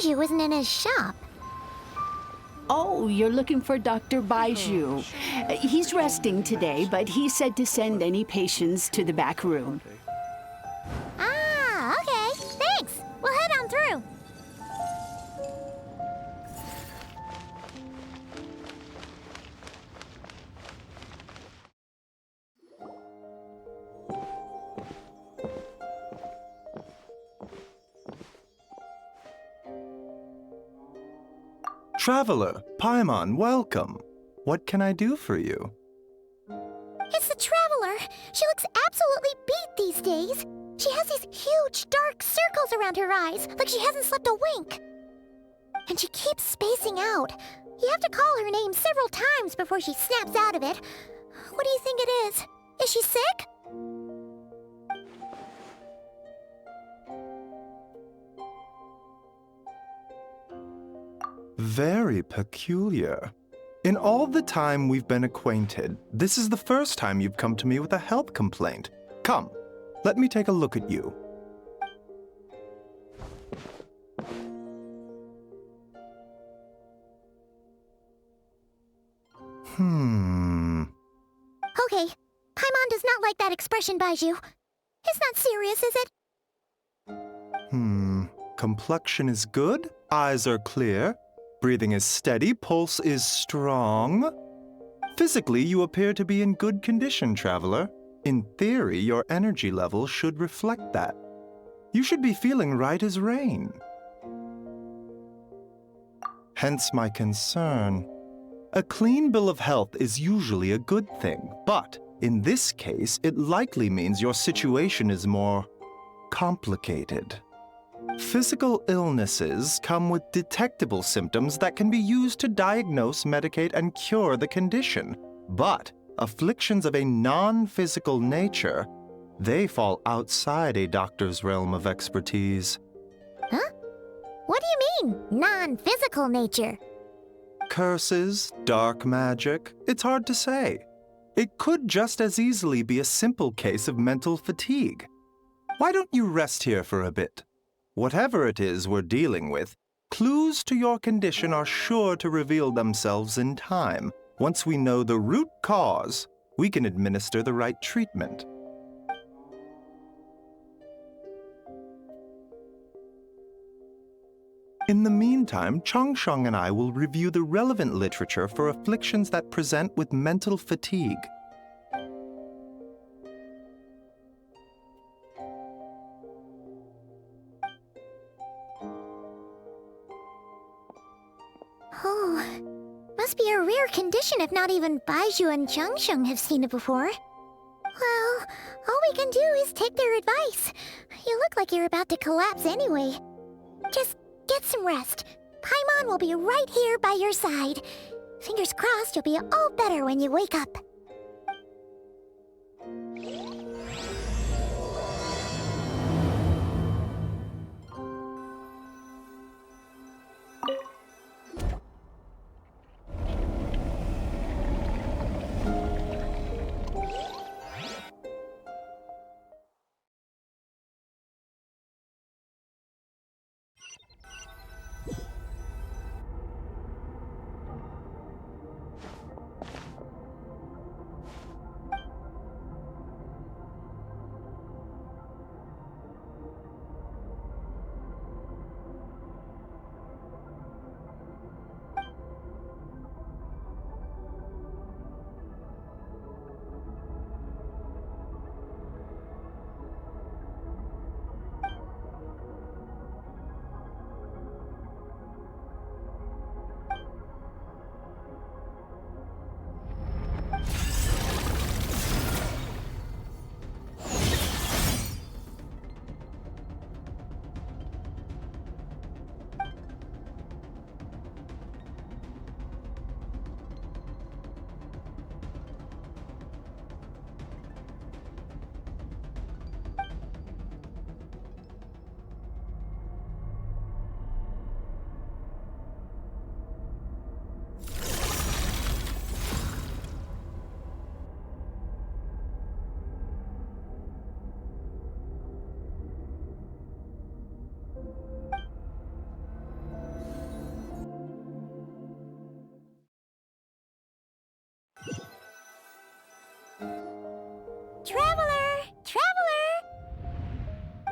Baiju isn't in his shop. Oh, you're looking for Dr. Baiju. He's resting today, but he said to send any patients to the back room. Ah, okay. Thanks. We'll head on through. Traveler, Paimon, welcome. What can I do for you? It's the Traveler. She looks absolutely beat these days. She has these huge, dark circles around her eyes, like she hasn't slept a wink. And she keeps spacing out. You have to call her name several times before she snaps out of it. What do you think it is? Is she sick? Very peculiar. In all the time we've been acquainted, this is the first time you've come to me with a health complaint. Come, let me take a look at you. Okay, Paimon does not like that expression, Baiju. It's not serious, is it? Complexion is good, eyes are clear, breathing is steady, pulse is strong. Physically, you appear to be in good condition, Traveler. In theory, your energy level should reflect that. You should be feeling right as rain. Hence my concern. A clean bill of health is usually a good thing, but in this case, it likely means your situation is more complicated. Physical illnesses come with detectable symptoms that can be used to diagnose, medicate, and cure the condition. But afflictions of a non-physical nature, they fall outside a doctor's realm of expertise. Huh? What do you mean, non-physical nature? Curses, dark magic, it's hard to say. It could just as easily be a simple case of mental fatigue. Why don't you rest here for a bit? Whatever it is we're dealing with, clues to your condition are sure to reveal themselves in time. Once we know the root cause, we can administer the right treatment. In the meantime, Changsheng and I will review the relevant literature for afflictions that present with mental fatigue. Oh, must be a rare condition if not even Baiju and Changsheng have seen it before. Well, all we can do is take their advice. You look like you're about to collapse anyway. Just get some rest. Paimon will be right here by your side. Fingers crossed you'll be all better when you wake up.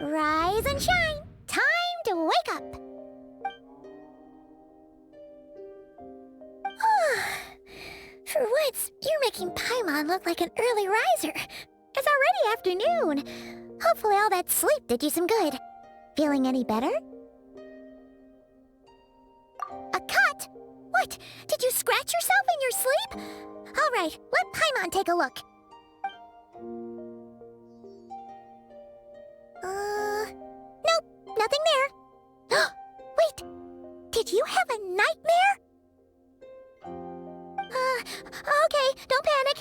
Rise and shine! Time to wake up! For once, you're making Paimon look like an early riser. It's already afternoon. Hopefully all that sleep did you some good. Feeling any better? A cut? What? Did you scratch yourself in your sleep? All right, let Paimon take a look. Nope, nothing there. Wait, did you have a nightmare? Okay, don't panic.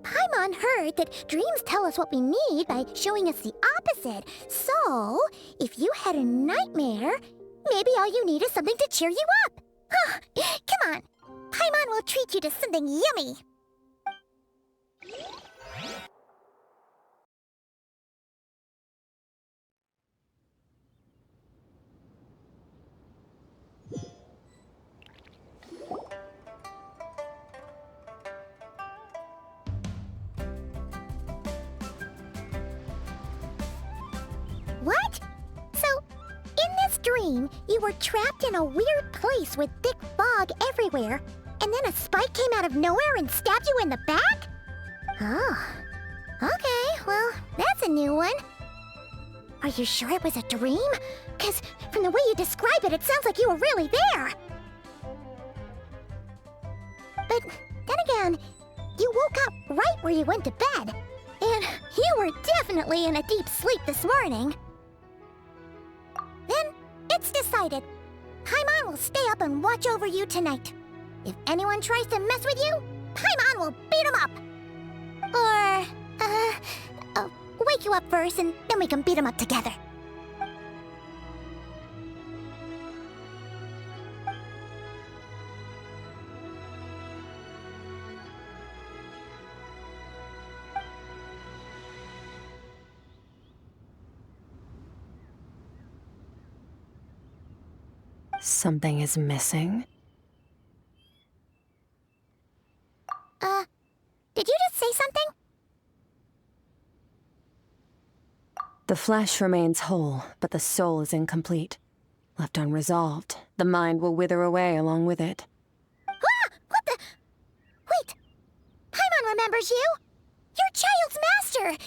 Paimon heard that dreams tell us what we need by showing us the opposite. So, if you had a nightmare, maybe all you need is something to cheer you up. Come on, Paimon will treat you to something yummy. What? So, in this dream, you were trapped in a weird place with thick fog everywhere, and then a spike came out of nowhere and stabbed you in the back? Oh. Okay, well, that's a new one. Are you sure it was a dream? 'Cause from the way you describe it, it sounds like you were really there. But then again, you woke up right where you went to bed. And you were definitely in a deep sleep this morning. Then, it's decided. Paimon will stay up and watch over you tonight. If anyone tries to mess with you, Paimon will beat him up. Or, wake you up first and then we can beat him up together. Something is missing. Did you just say something? The flesh remains whole, but the soul is incomplete. Left unresolved, the mind will wither away along with it. Ah! What the? Wait! Paimon remembers you! Your child's master!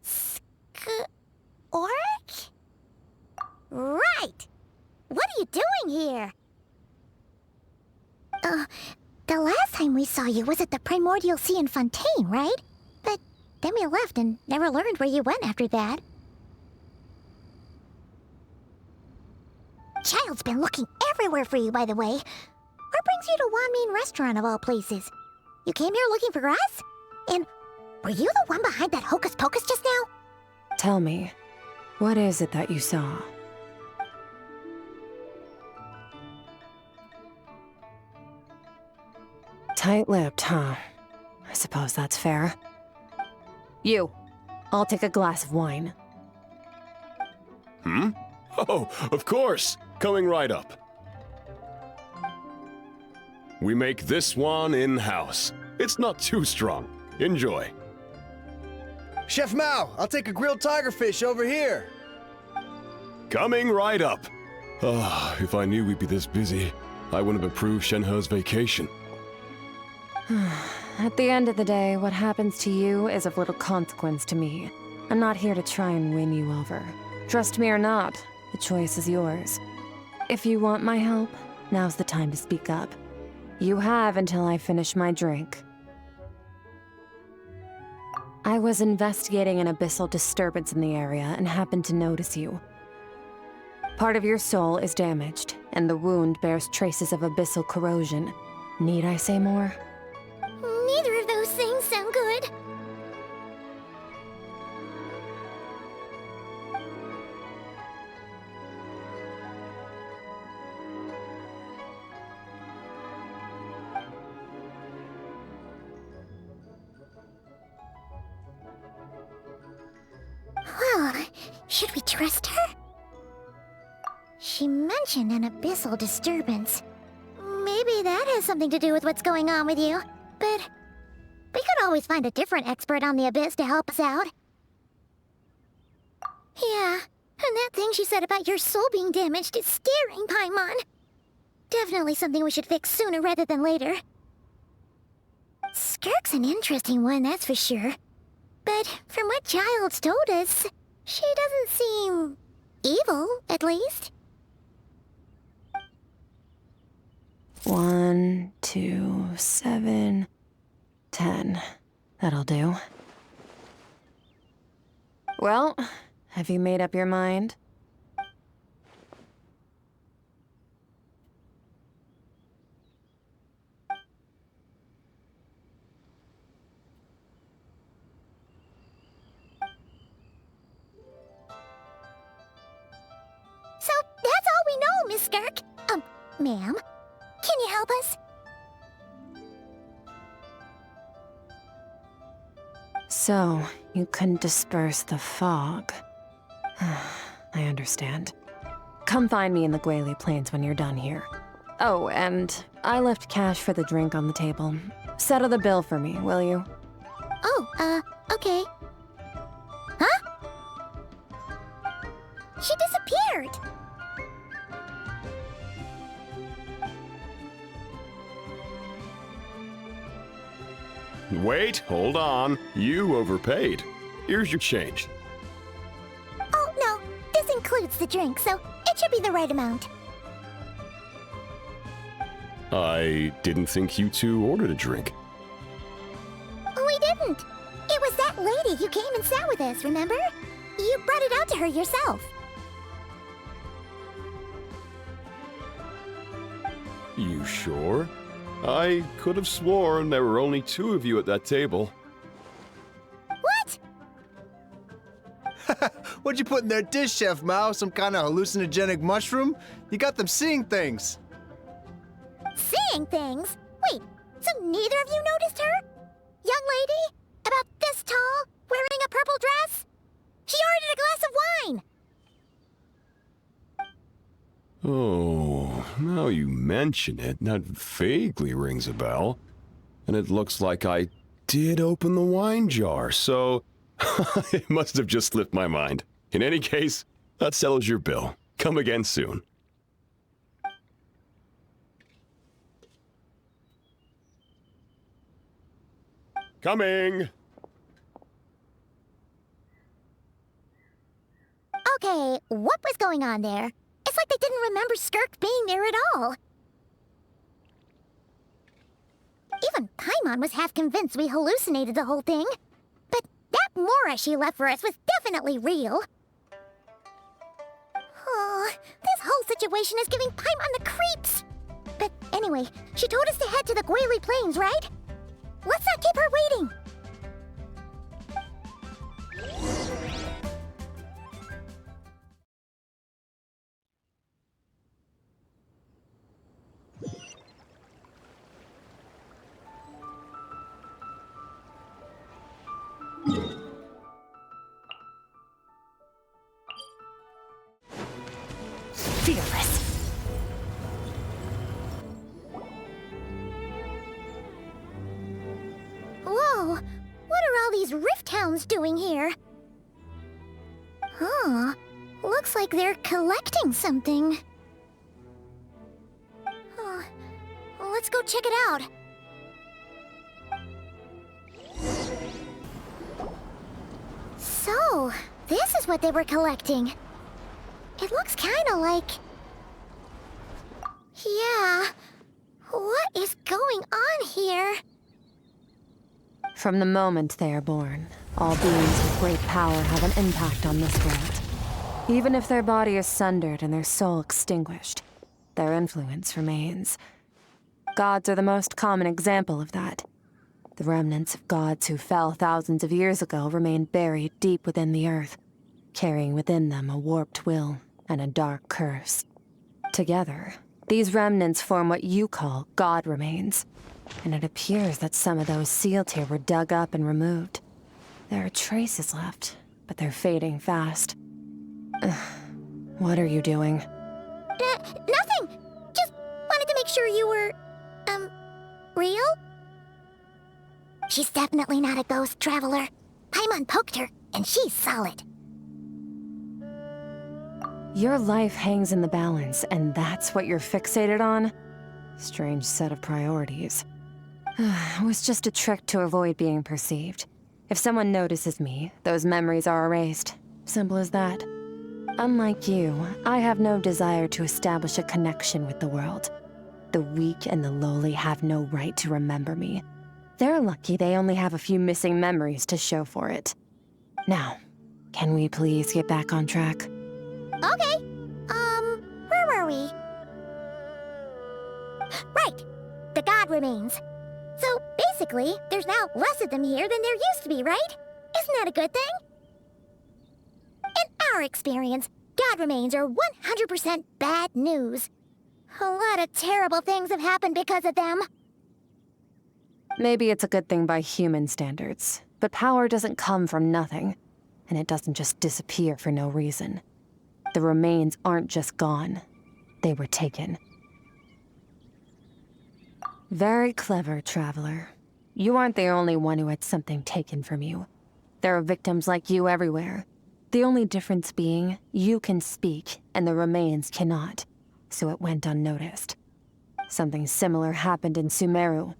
Skirk? Right! What are you doing here? The last time we saw you was at the Primordial Sea in Fontaine, right? But then we left and never learned where you went after that. Child's been looking everywhere for you, by the way. What brings you to Wanmin Restaurant of all places? You came here looking for us? And were you the one behind that hocus pocus just now? Tell me, what is it that you saw? Tight-lipped, huh? I suppose that's fair. You, I'll take a glass of wine. Hmm? Oh, of course! Coming right up. We make this one in-house. It's not too strong. Enjoy. Chef Mao, I'll take a grilled tigerfish over here. Coming right up. Ah, if I knew we'd be this busy, I wouldn't have approved Shenhe's vacation. At the end of the day, what happens to you is of little consequence to me. I'm not here to try and win you over. Trust me or not, the choice is yours. If you want my help, now's the time to speak up. You have until I finish my drink. I was investigating an abyssal disturbance in the area and happened to notice you. Part of your soul is damaged, and the wound bears traces of abyssal corrosion. Need I say more? Neither of those things sound good. Well, should we trust her? She mentioned an abyssal disturbance. Maybe that has something to do with what's going on with you. But we could always find a different expert on the abyss to help us out. Yeah, and that thing she said about your soul being damaged is scaring, Paimon. Definitely something we should fix sooner rather than later. Skirk's an interesting one, that's for sure. But from what Childs told us, she doesn't seem evil, at least. 1, 2, 7, 10. That'll do. Well, have you made up your mind? So that's all we know, Miss Skirk. Ma'am, can you help us? So, you couldn't disperse the fog. I understand. Come find me in the Guili Plains when you're done here. Oh, and I left cash for the drink on the table. Settle the bill for me, will you? Oh, okay. Huh? She disappeared! Wait, hold on. You overpaid. Here's your change. Oh, no. This includes the drink, so it should be the right amount. I didn't think you two ordered a drink. We didn't. It was that lady who came and sat with us, remember? You brought it out to her yourself. You sure? I could have sworn there were only 2 of you at that table. What? What'd you put in their dish, Chef Mao? Some kind of hallucinogenic mushroom? You got them seeing things. Seeing things? Wait, so neither of you noticed her? Young lady? About this tall, wearing a purple dress? She ordered a glass of wine! Oh, now you mention it, that vaguely rings a bell. And it looks like I did open the wine jar, so it must have just slipped my mind. In any case, that settles your bill. Come again soon. Coming! Okay, what was going on there? It's like they didn't remember Skirk being there at all. Even Paimon was half convinced we hallucinated the whole thing. But that Mora she left for us was definitely real. Oh, this whole situation is giving Paimon the creeps. But anyway, she told us to head to the Guili Plains, right? Let's not keep her waiting. Fearless. Whoa, what are all these rift hounds doing here? Huh, looks like they're collecting something. Huh. Let's go check it out. So, this is what they were collecting. It looks kinda like... Yeah, what is going on here? From the moment they are born, all beings with great power have an impact on this world. Even if their body is sundered and their soul extinguished, their influence remains. Gods are the most common example of that. The remnants of gods who fell thousands of years ago remain buried deep within the earth, carrying within them a warped will and a dark curse. Together, these remnants form what you call god remains, and it appears that some of those sealed here were dug up and removed. There are traces left, but they're fading fast. What are you doing? Nothing! Just wanted to make sure you were, real? She's definitely not a ghost traveler. Paimon poked her, and she's solid. Your life hangs in the balance, and that's what you're fixated on? Strange set of priorities. It was just a trick to avoid being perceived. If someone notices me, those memories are erased. Simple as that. Unlike you, I have no desire to establish a connection with the world. The weak and the lowly have no right to remember me. They're lucky they only have a few missing memories to show for it. Now, can we please get back on track? Okay. Where were we? Right. The god remains. So, basically, there's now less of them here than there used to be, right? Isn't that a good thing? In our experience, god remains are 100% bad news. A lot of terrible things have happened because of them. Maybe it's a good thing by human standards, but power doesn't come from nothing, and it doesn't just disappear for no reason. The remains aren't just gone. They were taken. Very clever, Traveler. You aren't the only one who had something taken from you. There are victims like you everywhere. The only difference being, you can speak, and the remains cannot, so it went unnoticed. Something similar happened in Sumeru.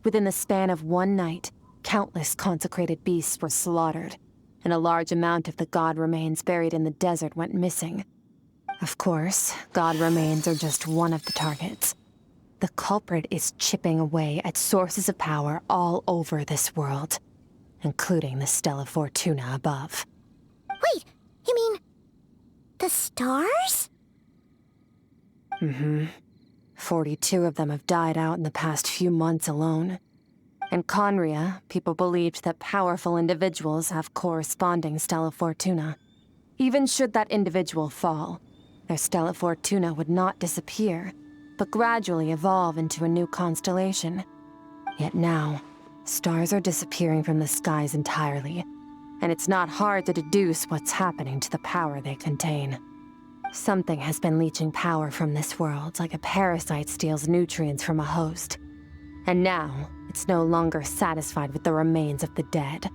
Within the span of one night, countless consecrated beasts were slaughtered, and a large amount of the god remains buried in the desert went missing. Of course, god remains are just one of the targets. The culprit is chipping away at sources of power all over this world, including the Stella Fortuna above. Wait, you mean... the stars? Mm-hmm. 42 of them have died out in the past few months alone. In Conria, people believed that powerful individuals have corresponding Stella Fortuna. Even should that individual fall, their Stella Fortuna would not disappear, but gradually evolve into a new constellation. Yet now, stars are disappearing from the skies entirely, and it's not hard to deduce what's happening to the power they contain. Something has been leeching power from this world like a parasite steals nutrients from a host. And now, it's no longer satisfied with the remains of the dead.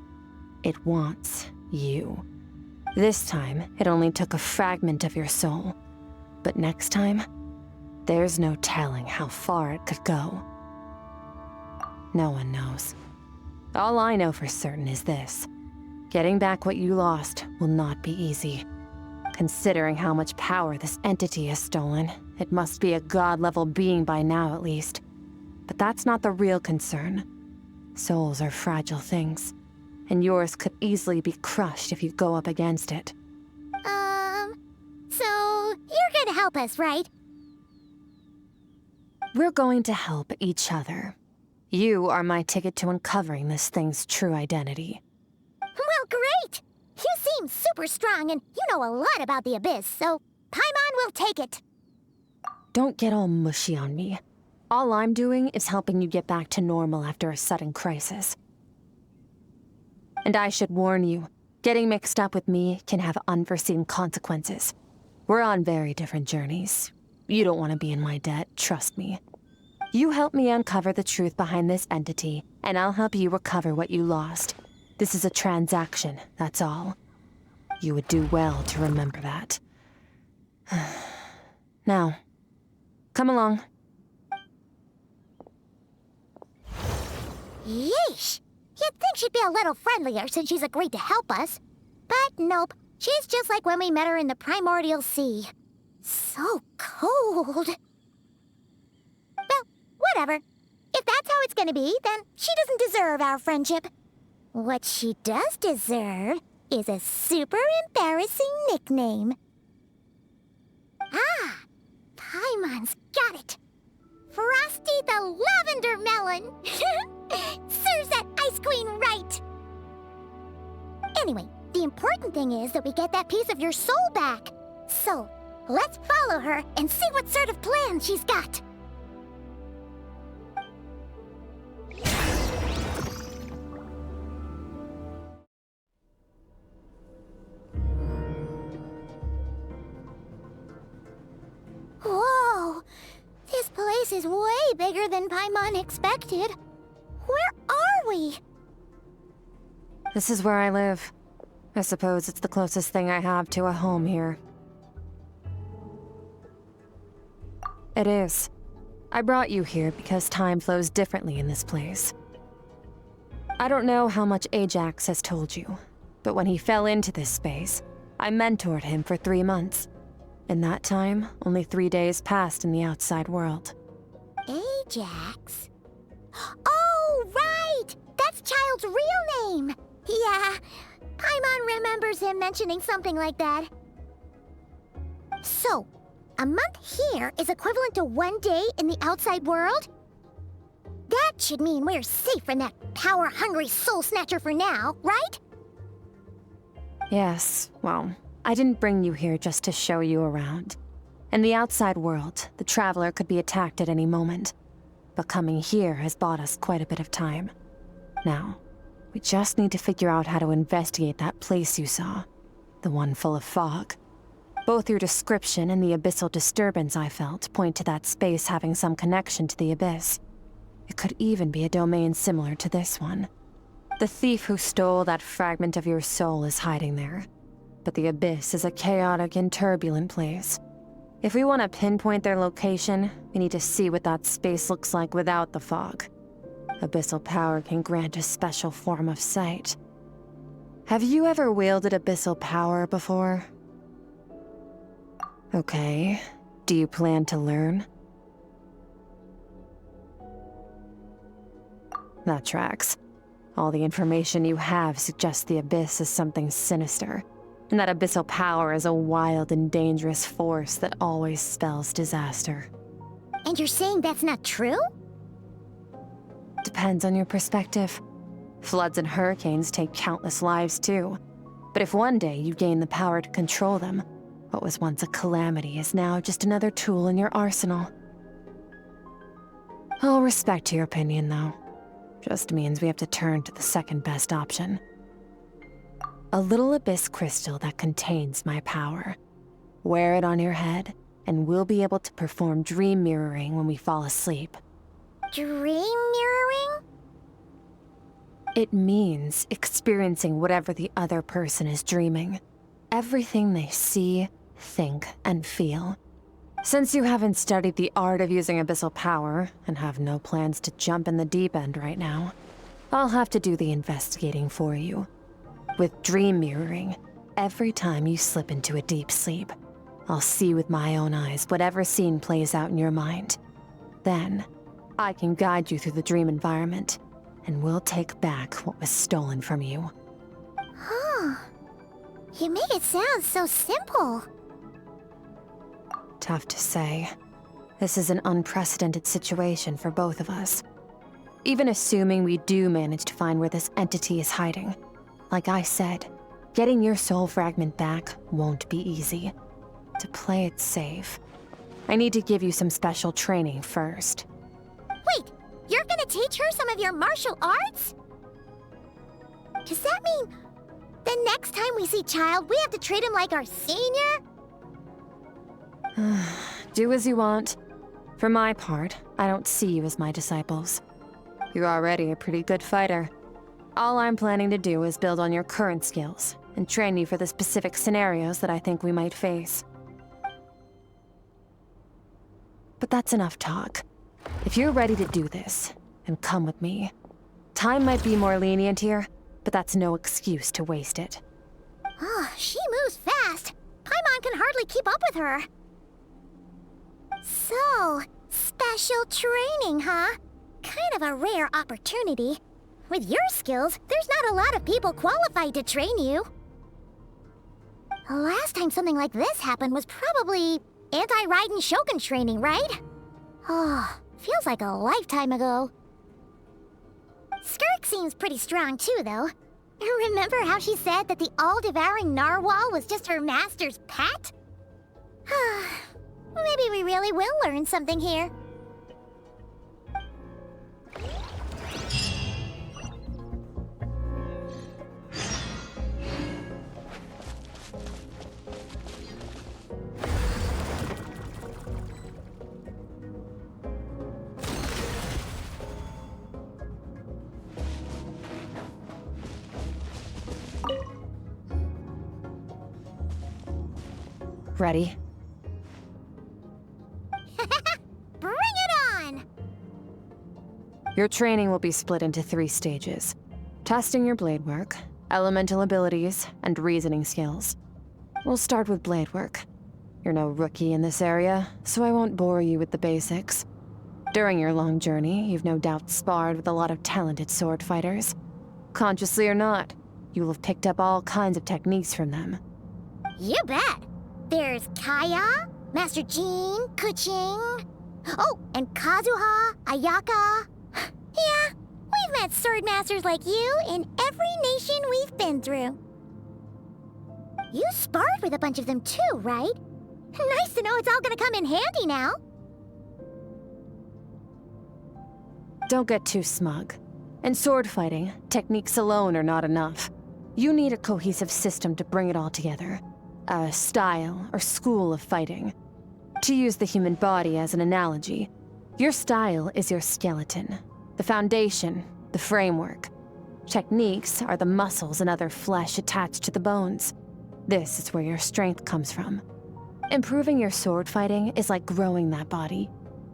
It wants you. This time, it only took a fragment of your soul. But next time, there's no telling how far it could go. No one knows. All I know for certain is this. Getting back what you lost will not be easy. Considering how much power this entity has stolen, it must be a god-level being by now at least. But that's not the real concern. Souls are fragile things, and yours could easily be crushed if you go up against it. So you're gonna help us, right? We're going to help each other. You are my ticket to uncovering this thing's true identity. Well, great! You seem super strong, and you know a lot about the Abyss, so Paimon will take it. Don't get all mushy on me. All I'm doing is helping you get back to normal after a sudden crisis. And I should warn you, getting mixed up with me can have unforeseen consequences. We're on very different journeys. You don't want to be in my debt, trust me. You help me uncover the truth behind this entity, and I'll help you recover what you lost. This is a transaction, that's all. You would do well to remember that. Now, come along. Yeesh! You'd think she'd be a little friendlier since she's agreed to help us. But nope, she's just like when we met her in the Primordial Sea. So cold. Well, whatever. If that's how it's gonna be, then she doesn't deserve our friendship. What she does deserve is a super embarrassing nickname. Ah! Paimon's got it! Frosty the Lavender Melon! Serves that Ice Queen right! Anyway, the important thing is that we get that piece of your soul back. So, let's follow her and see what sort of plan she's got. Whoa! This place is way bigger than Paimon expected. Where are we? This is where I live. I suppose it's the closest thing I have to a home here. It is. I brought you here because time flows differently in this place. I don't know how much Ajax has told you, but when he fell into this space, I mentored him for 3 months. In that time, only 3 days passed in the outside world. Ajax? Oh, right! That's Child's real name! Yeah, Paimon remembers him mentioning something like that. So, a month here is equivalent to 1 day in the outside world? That should mean we're safe from that power-hungry soul snatcher for now, right? Yes, well, I didn't bring you here just to show you around. In the outside world, the Traveler could be attacked at any moment. But coming here has bought us quite a bit of time. Now, we just need to figure out how to investigate that place you saw. The one full of fog. Both your description and the abyssal disturbance I felt point to that space having some connection to the Abyss. It could even be a domain similar to this one. The thief who stole that fragment of your soul is hiding there. But the Abyss is a chaotic and turbulent place. If we want to pinpoint their location, we need to see what that space looks like without the fog. Abyssal power can grant a special form of sight. Have you ever wielded abyssal power before? Okay. Do you plan to learn? That tracks. All the information you have suggests the Abyss is something sinister, and that abyssal power is a wild and dangerous force that always spells disaster. And you're saying that's not true? Depends on your perspective. Floods and hurricanes take countless lives too. But if one day you gain the power to control them, what was once a calamity is now just another tool in your arsenal. I'll respect your opinion, though. Just means we have to turn to the second best option. A little abyss crystal that contains my power. Wear it on your head, and we'll be able to perform dream mirroring when we fall asleep. Dream mirroring? It means experiencing whatever the other person is dreaming. Everything they see, think, and feel. Since you haven't studied the art of using abyssal power, and have no plans to jump in the deep end right now, I'll have to do the investigating for you. With dream mirroring, every time you slip into a deep sleep, I'll see with my own eyes whatever scene plays out in your mind. Then, I can guide you through the dream environment, and we'll take back what was stolen from you. Huh. You make it sound so simple. Tough to say. This is an unprecedented situation for both of us. Even assuming we do manage to find where this entity is hiding, like I said, getting your soul fragment back won't be easy. To play it safe, I need to give you some special training first. Wait, you're gonna teach her some of your martial arts? Does that mean the next time we see Child, we have to treat him like our senior? Do as you want. For my part, I don't see you as my disciples. You're already a pretty good fighter. All I'm planning to do is build on your current skills and train you for the specific scenarios that I think we might face. But that's enough talk. If you're ready to do this, then come with me. Time might be more lenient here, but that's no excuse to waste it. Oh, she moves fast. Paimon can hardly keep up with her. So, special training, huh? Kind of a rare opportunity. With your skills, there's not a lot of people qualified to train you. The last time something like this happened was probably anti-Raiden Shogun training, right? Oh, feels like a lifetime ago. Skirk seems pretty strong too, though. Remember how she said that the all-devouring narwhal was just her master's pet? Maybe we really will learn something here. Ready? Your training will be split into 3 stages. Testing your blade work, elemental abilities, and reasoning skills. We'll start with blade work. You're no rookie in this area, so I won't bore you with the basics. During your long journey, you've no doubt sparred with a lot of talented sword fighters. Consciously or not, you will have picked up all kinds of techniques from them. You bet. There's Kaya, Master Jean, Kuching. Oh, and Kazuha, Ayaka. Yeah, we've met sword masters like you in every nation we've been through. You sparred with a bunch of them too, right? Nice to know it's all gonna come in handy now. Don't get too smug. In sword fighting, techniques alone are not enough. You need a cohesive system to bring it all together. A style or school of fighting. To use the human body as an analogy, your style is your skeleton, the foundation, the framework. Techniques are the muscles and other flesh attached to the bones. This is where your strength comes from. Improving your sword fighting is like growing that body.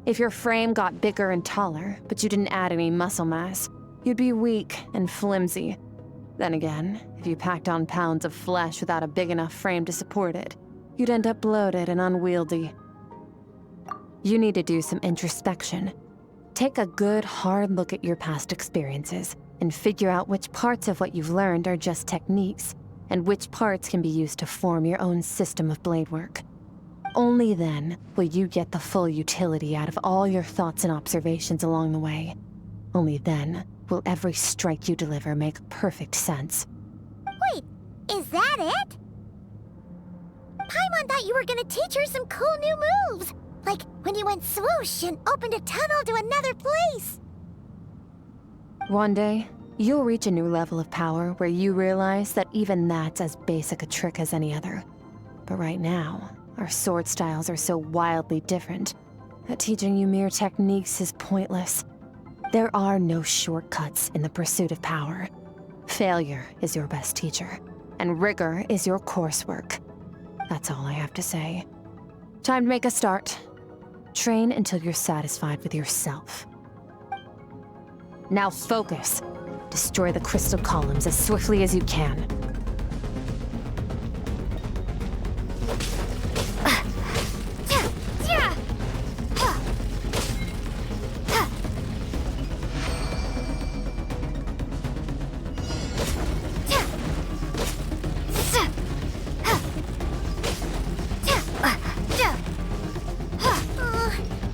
If your frame got bigger and taller, but you didn't add any muscle mass, you'd be weak and flimsy. Then again, if you packed on pounds of flesh without a big enough frame to support it, you'd end up bloated and unwieldy. You need to do some introspection. Take a good, hard look at your past experiences and figure out which parts of what you've learned are just techniques, and which parts can be used to form your own system of blade work. Only then will you get the full utility out of all your thoughts and observations along the way. Only then will every strike you deliver make perfect sense. Wait, is that it? Paimon thought you were gonna teach her some cool new moves. Like when you went swoosh and opened a tunnel to another place. One day, you'll reach a new level of power where you realize that even that's as basic a trick as any other. But right now, our sword styles are so wildly different that teaching you mere techniques is pointless. There are no shortcuts in the pursuit of power. Failure is your best teacher, and rigor is your coursework. That's all I have to say. Time to make a start. Train until you're satisfied with yourself. Now focus. Destroy the crystal columns as swiftly as you can.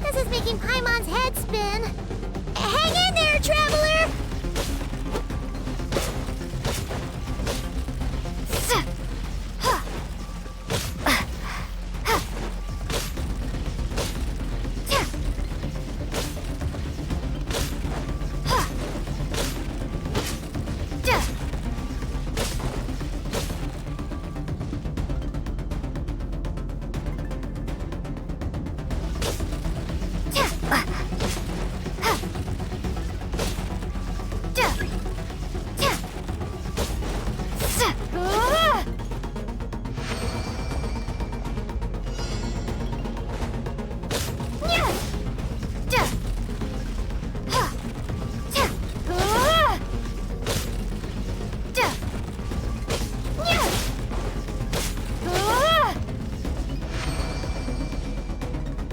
This is making Paimon's head spin. Hang in there, traveler!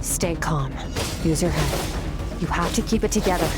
Stay calm. Use your head. You have to keep it together.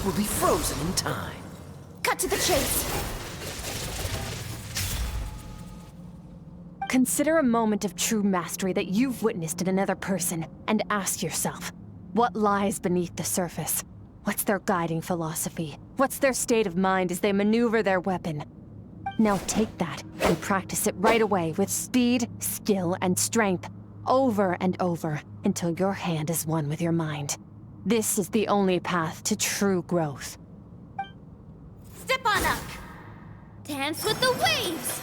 will be frozen in time. Cut to the chase. Consider a moment of true mastery that you've witnessed in another person, and ask yourself, what lies beneath the surface? What's their guiding philosophy? What's their state of mind as they maneuver their weapon? Now take that and practice it right away with speed, skill, and strength, over and over, until your hand is one with your mind. This is the only path to true growth. Step on up. Dance with the waves.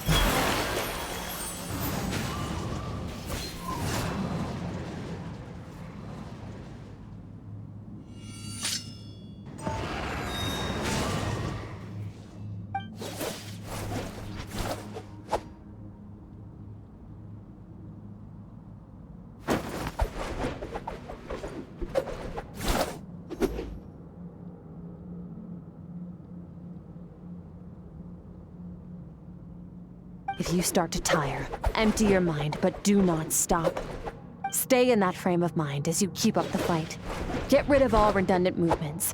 If you start to tire, empty your mind, but do not stop. Stay in that frame of mind as you keep up the fight. Get rid of all redundant movements.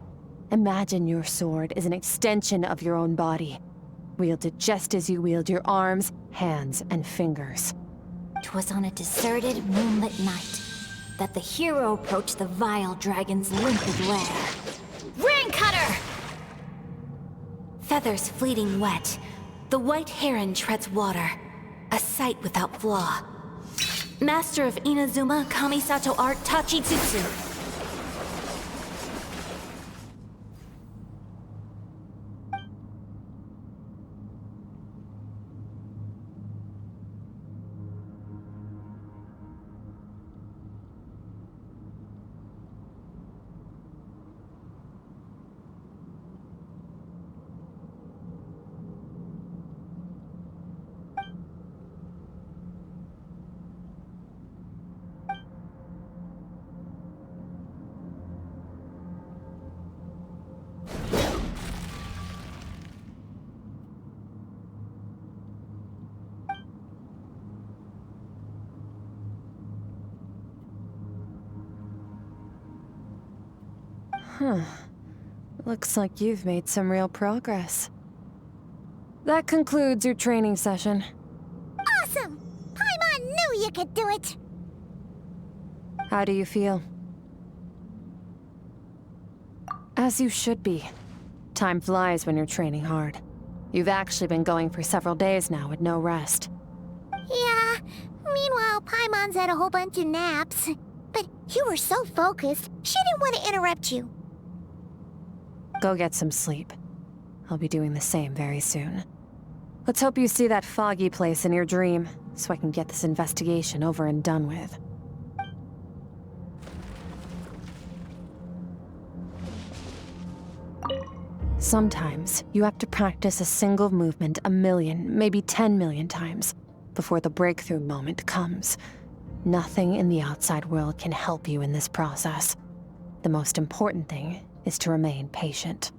Imagine your sword is an extension of your own body. Wield it just as you wield your arms, hands, and fingers. 'Twas on a deserted, moonlit night that the hero approached the vile dragon's limpid lair. Ring cutter! Feathers fleeting wet, the white heron treads water, a sight without flaw. Master of Inazuma Kamisato art Tachitsutsu. Looks like you've made some real progress. That concludes your training session. Awesome! Paimon knew you could do it! How do you feel? As you should be. Time flies when you're training hard. You've actually been going for several days now with no rest. Yeah, meanwhile Paimon's had a whole bunch of naps. But you were so focused, she didn't want to interrupt you. Go get some sleep. I'll be doing the same very soon. Let's hope you see that foggy place in your dream, so I can get this investigation over and done with. Sometimes, you have to practice a single movement 1,000,000, maybe 10,000,000 times, before the breakthrough moment comes. Nothing in the outside world can help you in this process. The most important thing is to remain patient.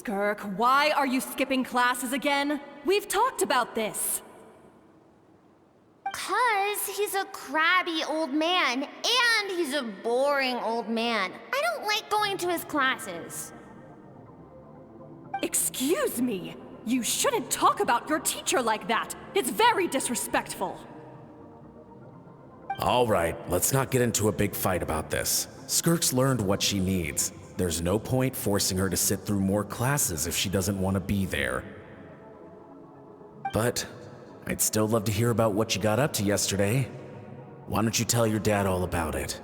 Skirk, why are you skipping classes again? We've talked about this. 'Cause he's a crabby old man, and he's a boring old man. I don't like going to his classes. Excuse me. You shouldn't talk about your teacher like that. It's very disrespectful. All right, let's not get into a big fight about this. Skirk's learned what she needs. There's no point forcing her to sit through more classes if she doesn't want to be there. But I'd still love to hear about what you got up to yesterday. Why don't you tell your dad all about it?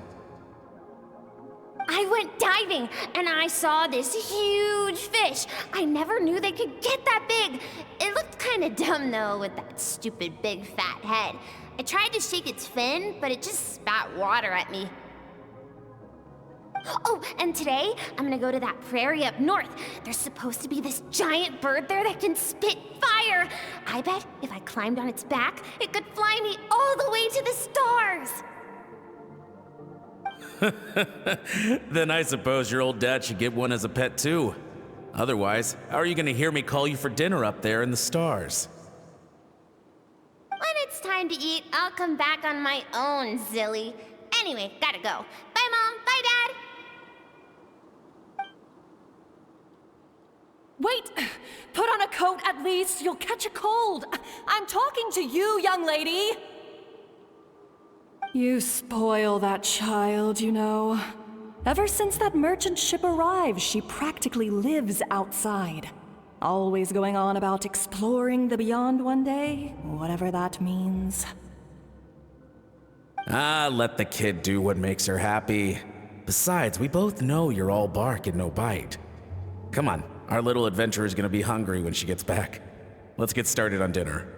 I went diving, and I saw this huge fish. I never knew they could get that big. It looked kind of dumb, though, with that stupid big fat head. I tried to shake its fin, but it just spat water at me. Oh, and today, I'm gonna go to that prairie up north. There's supposed to be this giant bird there that can spit fire. I bet if I climbed on its back, it could fly me all the way to the stars. Then I suppose your old dad should get one as a pet too. Otherwise, how are you gonna hear me call you for dinner up there in the stars? When it's time to eat, I'll come back on my own, Zilly. Anyway, gotta go. Bye, Mom. Bye, Dad. Wait! Put on a coat at least. You'll catch a cold. I'm talking to you, young lady. You spoil that child, you know. Ever since that merchant ship arrived, she practically lives outside. Always going on about exploring the beyond one day, whatever that means. Let the kid do what makes her happy. Besides, we both know you're all bark and no bite. Come on, our little adventurer is gonna be hungry when she gets back. Let's get started on dinner.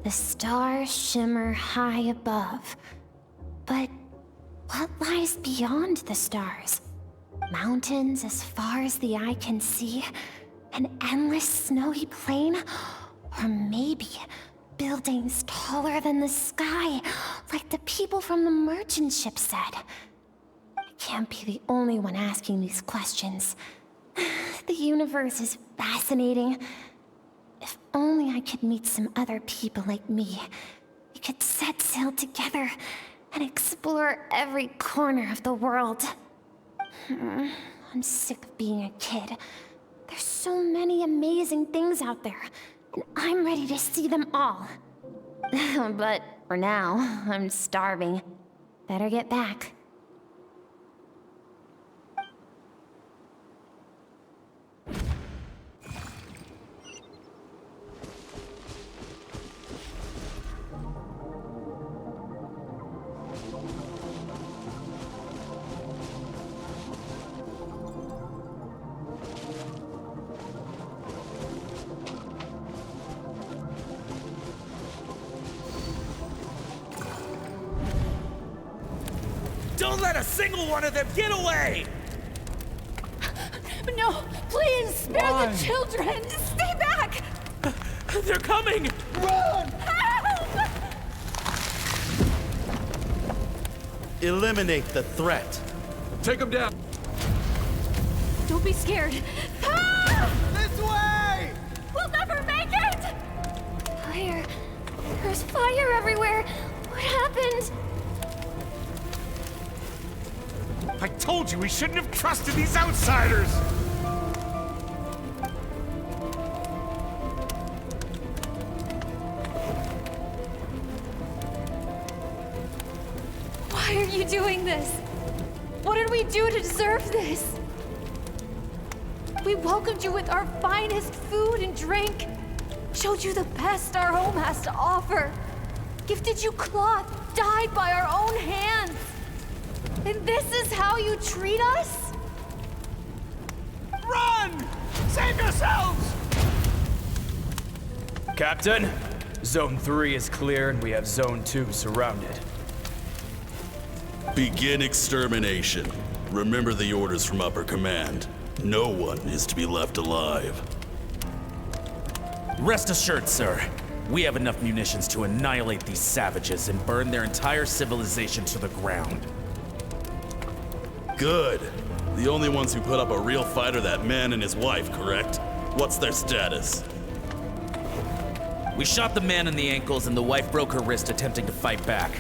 The stars shimmer high above. But what lies beyond the stars? Mountains as far as the eye can see? An endless snowy plain? Or maybe buildings taller than the sky, like the people from the merchant ship said? I can't be the only one asking these questions. The universe is fascinating. If only I could meet some other people like me. We could set sail together and explore every corner of the world. I'm sick of being a kid. There's so many amazing things out there, and I'm ready to see them all. But for now, I'm starving. Better get back. Don't let a single one of them get away! No, please, spare the children! Stay back! They're coming! Help! Eliminate the threat. Take them down! Don't be scared. Ah! This way! We'll never make it! Fire. There's fire everywhere. What happened? I told you we shouldn't have trusted these outsiders! Why are you doing this? What did we do to deserve this? We welcomed you with our finest food and drink, showed you the best our home has to offer, gifted you cloth dyed by our own hands. And this is how you treat us? Run! Save yourselves! Captain, Zone 3 is clear and we have Zone 2 surrounded. Begin extermination. Remember the orders from upper command. No one is to be left alive. Rest assured, sir. We have enough munitions to annihilate these savages and burn their entire civilization to the ground. Good. The only ones who put up a real fight are that man and his wife, correct? What's their status? We shot the man in the ankles and the wife broke her wrist attempting to fight back.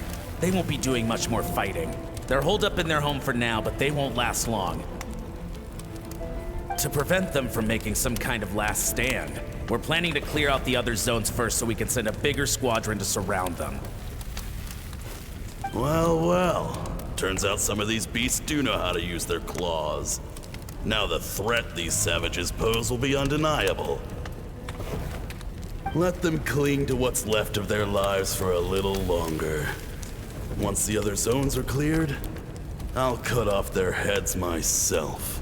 They won't be doing much more fighting. They're holed up in their home for now, but they won't last long. To prevent them from making some kind of last stand, we're planning to clear out the other zones first so we can send a bigger squadron to surround them. Well, well. Turns out some of these beasts do know how to use their claws. Now the threat these savages pose will be undeniable. Let them cling to what's left of their lives for a little longer. Once the other zones are cleared, I'll cut off their heads myself.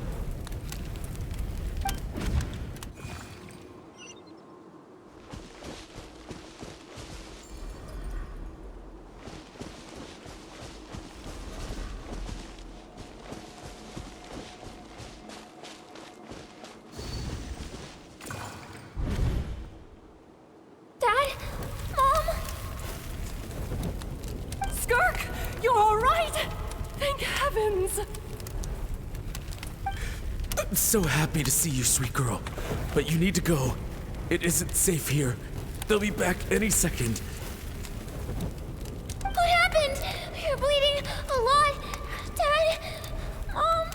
Dad? Mom? Skirk, you're all right? Thank heavens. I'm so happy to see you, sweet girl. But you need to go. It isn't safe here. They'll be back any second. What happened? You're bleeding a lot. Dad? Mom?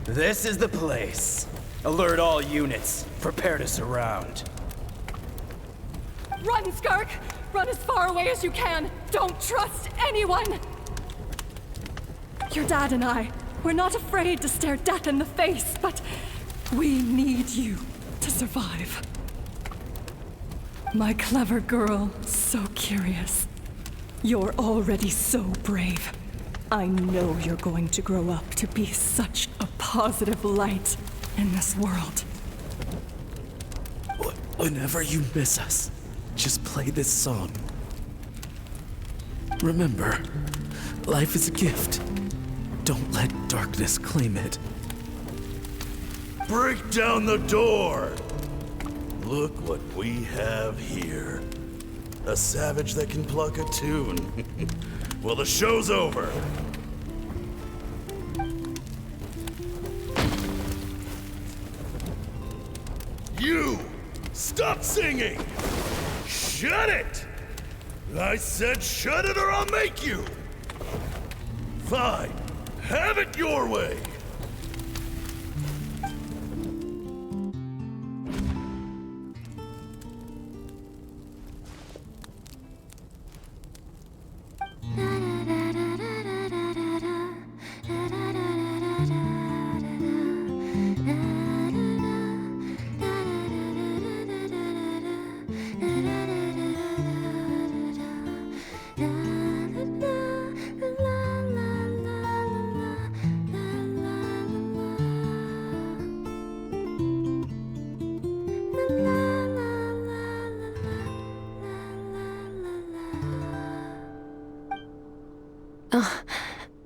This is the place. Alert all units. Prepare to surround. Run, Skirk! Run as far away as you can! Don't trust anyone! Your dad and I, we're not afraid to stare death in the face, but we need you to survive. My clever girl, so curious. You're already so brave. I know you're going to grow up to be such a positive light in this world. Whenever you miss us, just play this song. Remember, life is a gift. Don't let darkness claim it. Break down the door! Look what we have here. A savage that can pluck a tune. Well, the show's over. You! Stop singing! Shut it! I said shut it or I'll make you! Fine. Have it your way!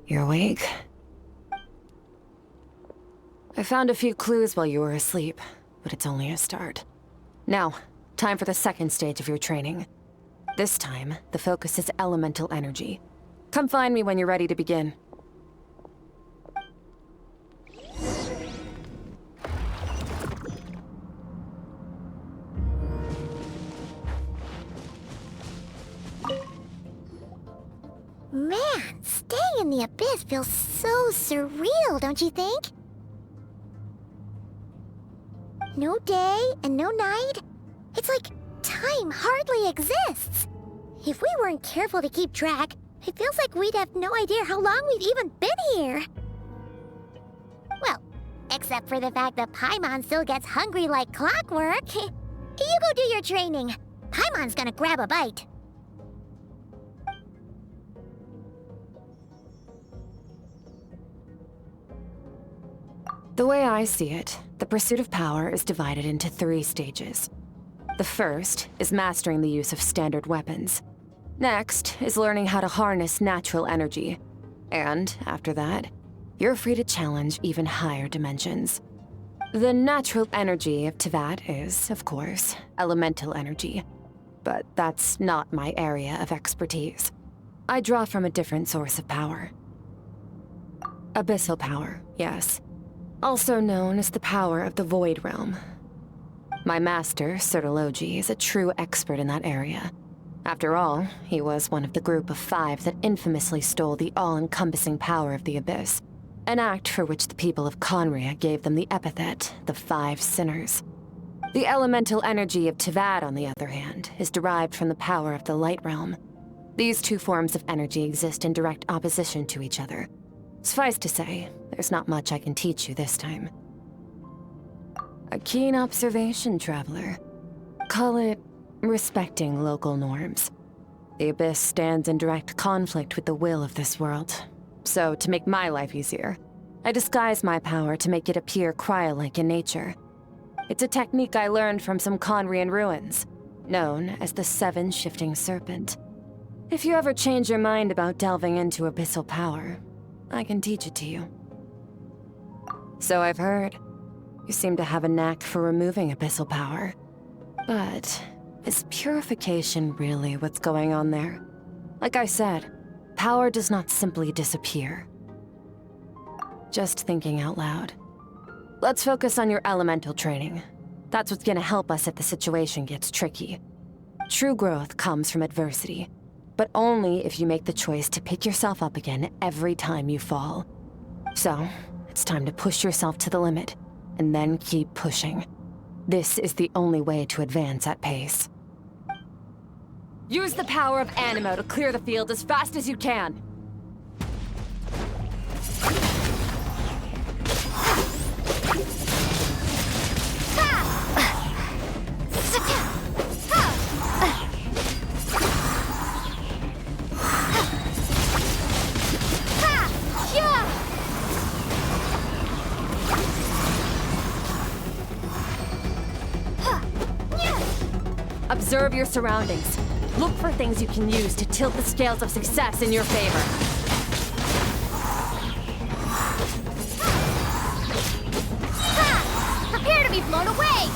You're awake? I found a few clues while you were asleep, but it's only a start. Now, time for the second stage of your training. This time, the focus is elemental energy. Come find me when you're ready to begin. Man, staying in the abyss feels so surreal, don't you think? No day and no night. It's like time hardly exists. If we weren't careful to keep track, it feels like we'd have no idea how long we've even been here. Well, except for the fact that Paimon still gets hungry like clockwork. You go do your training. Paimon's gonna grab a bite. The way I see it, the pursuit of power is divided into 3 stages. The first is mastering the use of standard weapons. Next is learning how to harness natural energy. And after that, you're free to challenge even higher dimensions. The natural energy of Teyvat is, of course, elemental energy. But that's not my area of expertise. I draw from a different source of power. Abyssal power, yes. Also known as the power of the Void Realm. My master, Sertologi, is a true expert in that area. After all, he was one of the group of 5 that infamously stole the all-encompassing power of the Abyss, an act for which the people of Conria gave them the epithet, the 5 Sinners. The elemental energy of Teyvat, on the other hand, is derived from the power of the Light Realm. These 2 forms of energy exist in direct opposition to each other. Suffice to say, there's not much I can teach you this time. A keen observation, traveler. Call it respecting local norms. The Abyss stands in direct conflict with the will of this world. So, to make my life easier, I disguise my power to make it appear cryo-like in nature. It's a technique I learned from some Conrian ruins, known as the 7 Shifting Serpent. If you ever change your mind about delving into abyssal power, I can teach it to you. So I've heard. You seem to have a knack for removing abyssal power. But is purification really what's going on there? Like I said, power does not simply disappear. Just thinking out loud. Let's focus on your elemental training. That's what's gonna help us if the situation gets tricky. True growth comes from adversity, but only if you make the choice to pick yourself up again every time you fall. So, it's time to push yourself to the limit, and then keep pushing. This is the only way to advance at pace. Use the power of Animo to clear the field as fast as you can. Observe your surroundings. Look for things you can use to tilt the scales of success in your favor. Prepare to be blown away!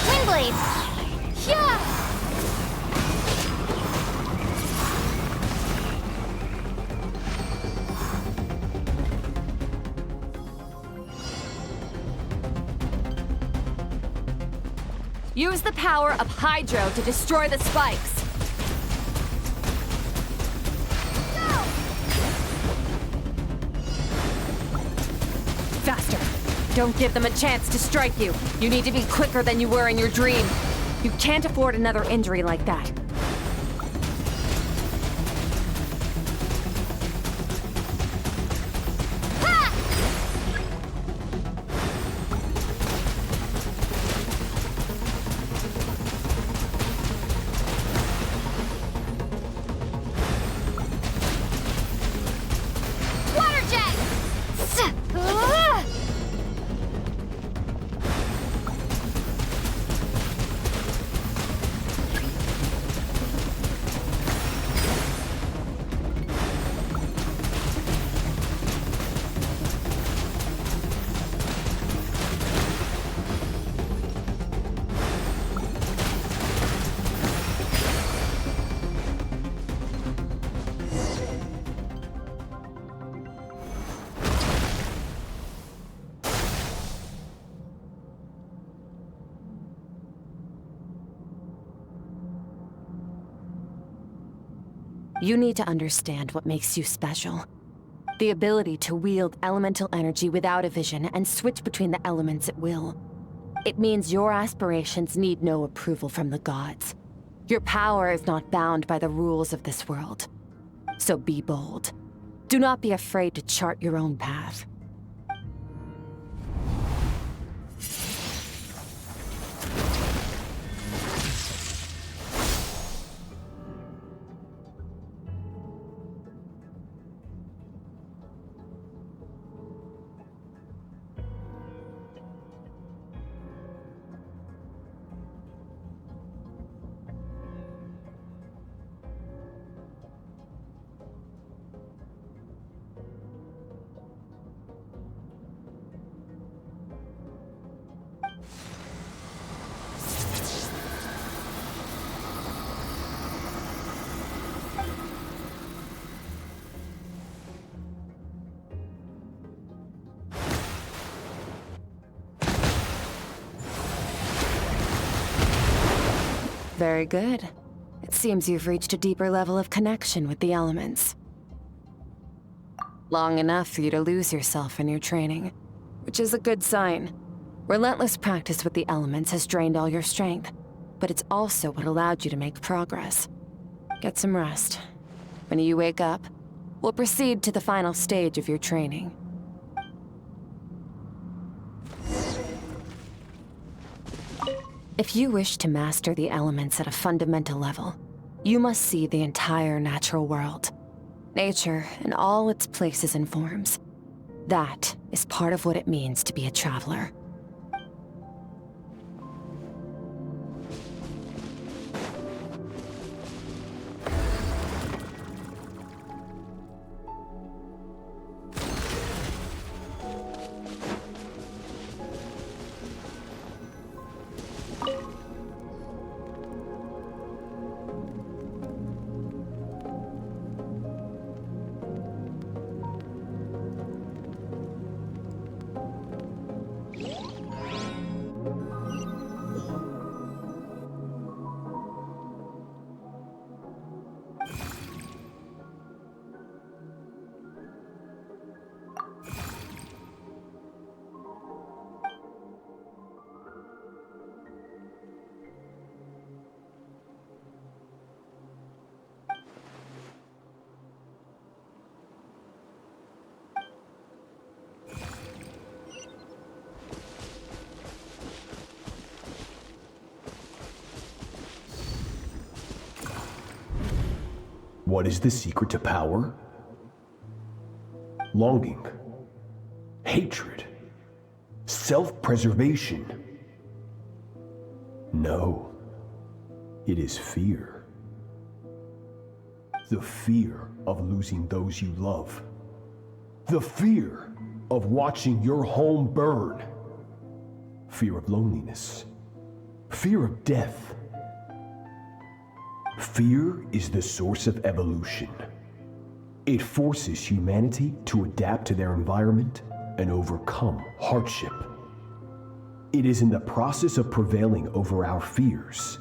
Windblade! Use the power of Hydro to destroy the spikes. Faster. Don't give them a chance to strike you. You need to be quicker than you were in your dream. You can't afford another injury like that. You need to understand what makes you special. The ability to wield elemental energy without a vision and switch between the elements at will. It means your aspirations need no approval from the gods. Your power is not bound by the rules of this world. So be bold. Do not be afraid to chart your own path. Very good. It seems you've reached a deeper level of connection with the elements. Long enough for you to lose yourself in your training, which is a good sign. Relentless practice with the elements has drained all your strength, but it's also what allowed you to make progress. Get some rest. When you wake up, we'll proceed to the final stage of your training. If you wish to master the elements at a fundamental level, you must see the entire natural world. Nature in all its places and forms. That is part of what it means to be a traveler. What is the secret to power? Longing, hatred, self-preservation. No, it is fear. The fear of losing those you love. The fear of watching your home burn. Fear of loneliness. Fear of death. Fear is the source of evolution. It forces humanity to adapt to their environment and overcome hardship. It is in the process of prevailing over our fears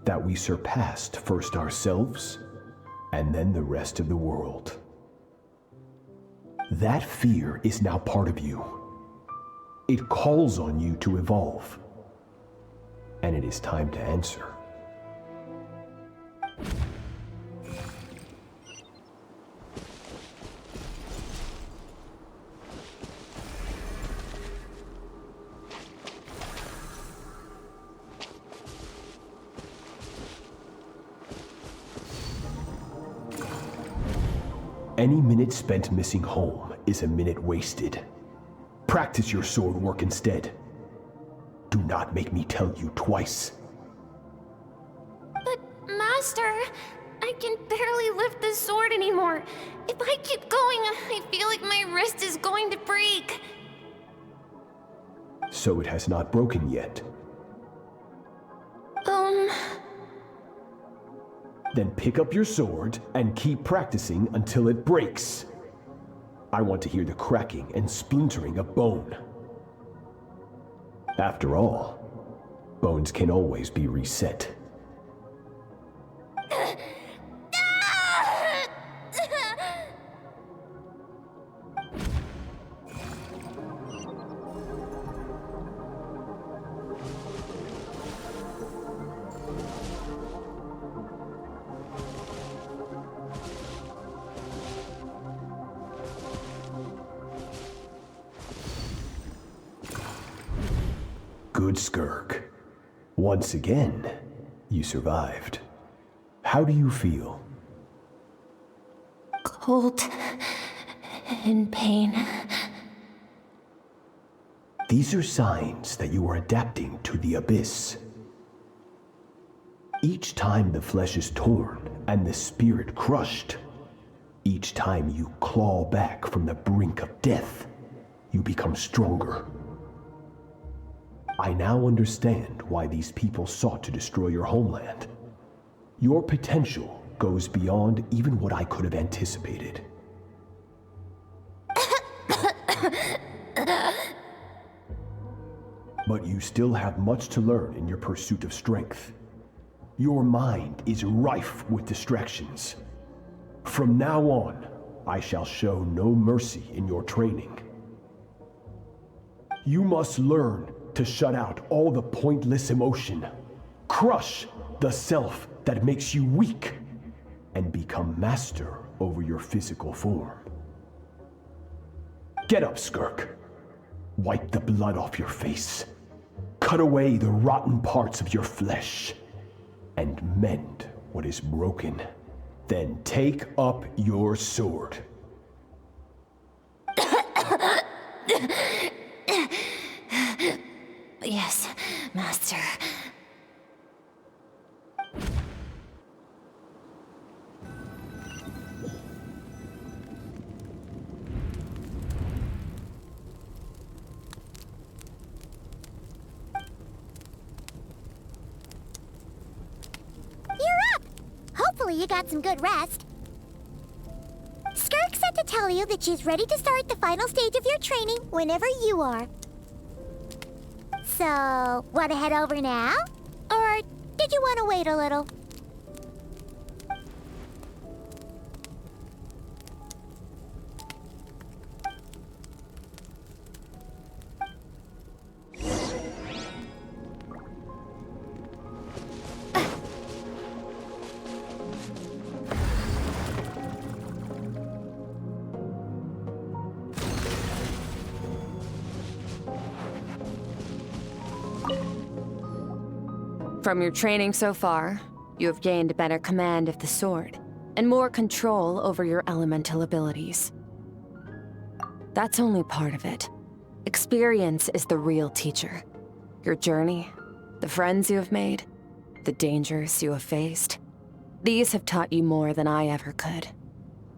that we surpassed first ourselves and then the rest of the world. That fear is now part of you. It calls on you to evolve. And it is time to answer. Any minute spent missing home is a minute wasted. Practice your sword work instead. Do not make me tell you twice. But, Master, I can barely lift the sword anymore. If I keep going, I feel like my wrist is going to break. So it has not broken yet. Then pick up your sword and keep practicing until it breaks. I want to hear the cracking and splintering of bone. After all, bones can always be reset. Good, Skirk. Once again, you survived. How do you feel? Cold. In pain. These are signs that you are adapting to the abyss. Each time the flesh is torn and the spirit crushed, each time you claw back from the brink of death, you become stronger. I now understand why these people sought to destroy your homeland. Your potential goes beyond even what I could have anticipated. But you still have much to learn in your pursuit of strength. Your mind is rife with distractions. From now on, I shall show no mercy in your training. You must learn to shut out all the pointless emotion, crush the self that makes you weak, and become master over your physical form. Get up, Skirk. Wipe the blood off your face. Cut away the rotten parts of your flesh. And mend what is broken. Then take up your sword. Yes, Master. You're up! Hopefully you got some good rest. Skirk said to tell you that she's ready to start the final stage of your training whenever you are. So, want to head over now? Or did you want to wait a little? From your training so far, you have gained better command of the sword, and more control over your elemental abilities. That's only part of it. Experience is the real teacher. Your journey, the friends you have made, the dangers you have faced. These have taught you more than I ever could.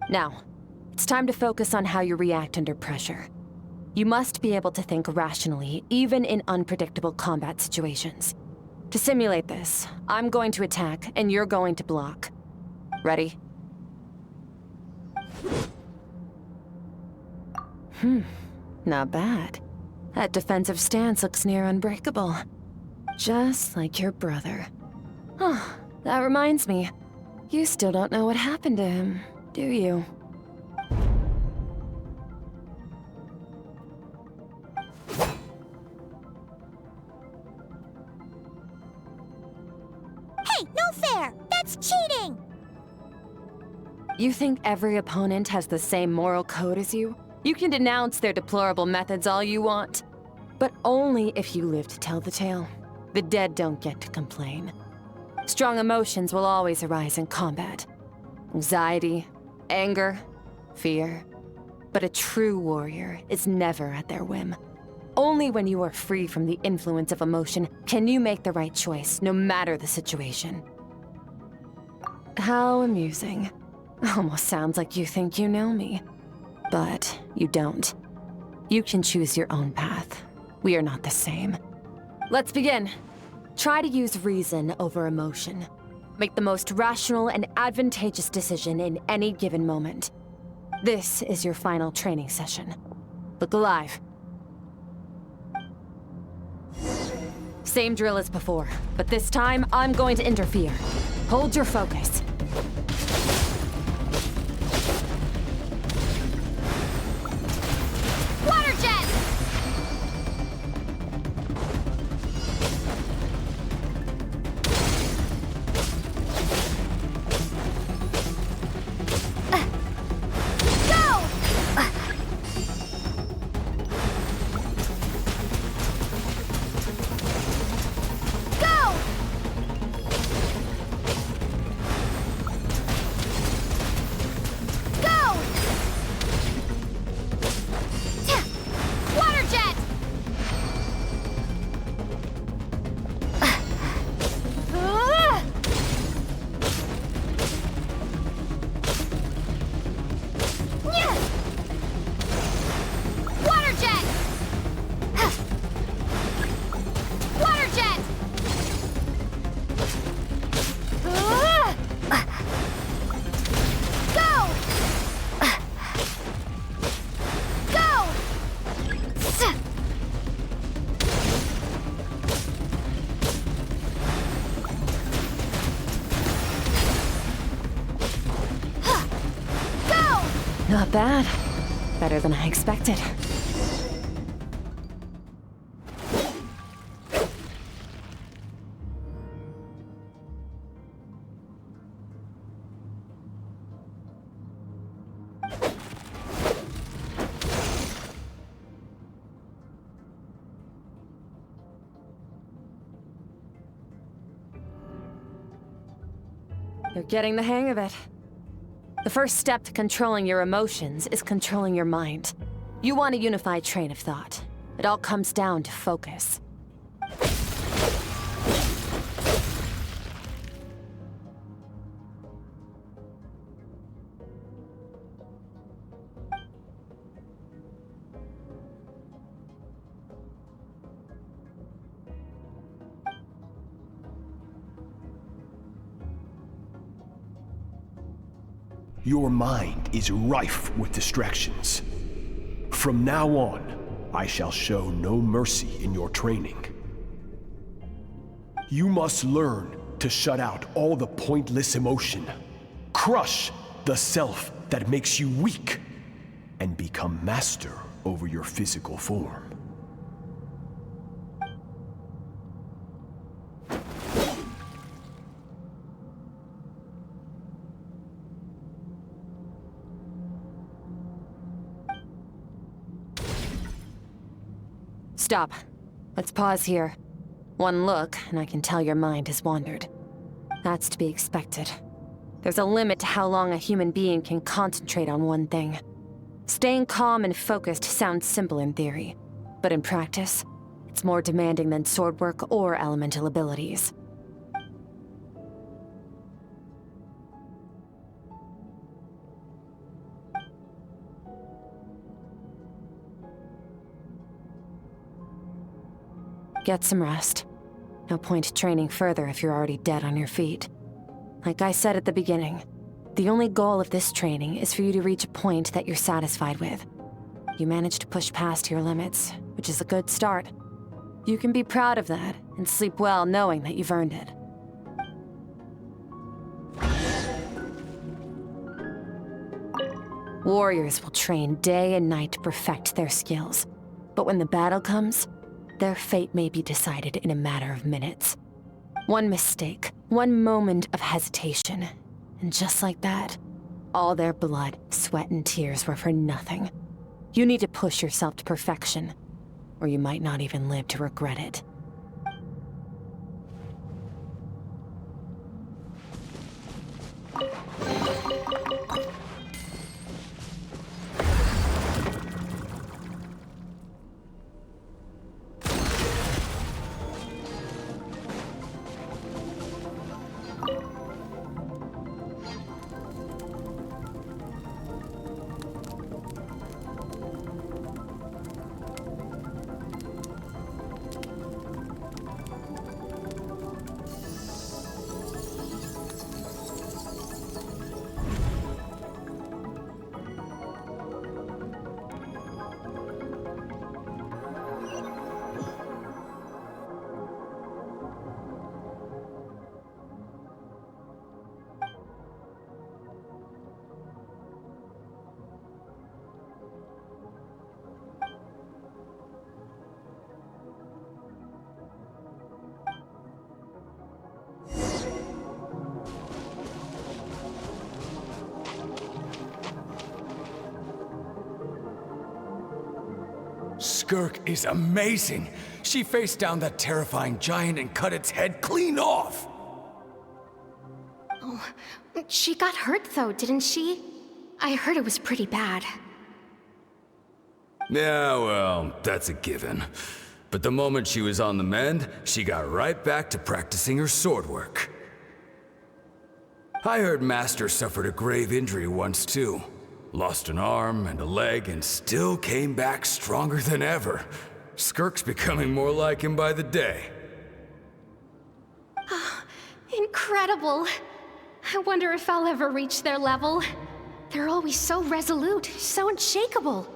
Now, it's time to focus on how you react under pressure. You must be able to think rationally, even in unpredictable combat situations. To simulate this, I'm going to attack, and you're going to block. Ready? Not bad. That defensive stance looks near unbreakable. Just like your brother. Oh, that reminds me. You still don't know what happened to him, do you? Hey, no fair! That's cheating! You think every opponent has the same moral code as you? You can denounce their deplorable methods all you want, but only if you live to tell the tale. The dead don't get to complain. Strong emotions will always arise in combat. Anxiety, anger, fear. But a true warrior is never at their whim. Only when you are free from the influence of emotion can you make the right choice, no matter the situation. How amusing. Almost sounds like you think you know me. But you don't. You can choose your own path. We are not the same. Let's begin. Try to use reason over emotion. Make the most rational and advantageous decision in any given moment. This is your final training session. Look alive. Same drill as before, but this time I'm going to interfere. Hold your focus. Water jet! Go! Go! Not bad. Better than I expected. You're getting the hang of it. The first step to controlling your emotions is controlling your mind. You want a unified train of thought. It all comes down to focus. Your mind is rife with distractions. From now on, I shall show no mercy in your training. You must learn to shut out all the pointless emotion, crush the self that makes you weak, and become master over your physical form. Stop. Let's pause here. One look, and I can tell your mind has wandered. That's to be expected. There's a limit to how long a human being can concentrate on one thing. Staying calm and focused sounds simple in theory, but in practice, it's more demanding than sword work or elemental abilities. Get some rest. No point training further if you're already dead on your feet. Like I said at the beginning, the only goal of this training is for you to reach a point that you're satisfied with. You managed to push past your limits, which is a good start. You can be proud of that and sleep well knowing that you've earned it. Warriors will train day and night to perfect their skills, but when the battle comes, their fate may be decided in a matter of minutes. One mistake, one moment of hesitation, and just like that, all their blood, sweat, and tears were for nothing. You need to push yourself to perfection, or you might not even live to regret it. Skirk is amazing. She faced down that terrifying giant and cut its head clean off. Oh, she got hurt though, didn't she? I heard it was pretty bad. Yeah, well, that's a given. But the moment she was on the mend, she got right back to practicing her sword work. I heard Master suffered a grave injury once too. Lost an arm and a leg and still came back stronger than ever. Skirk's becoming more like him by the day. Incredible. I wonder if I'll ever reach their level. They're always so resolute, so unshakable.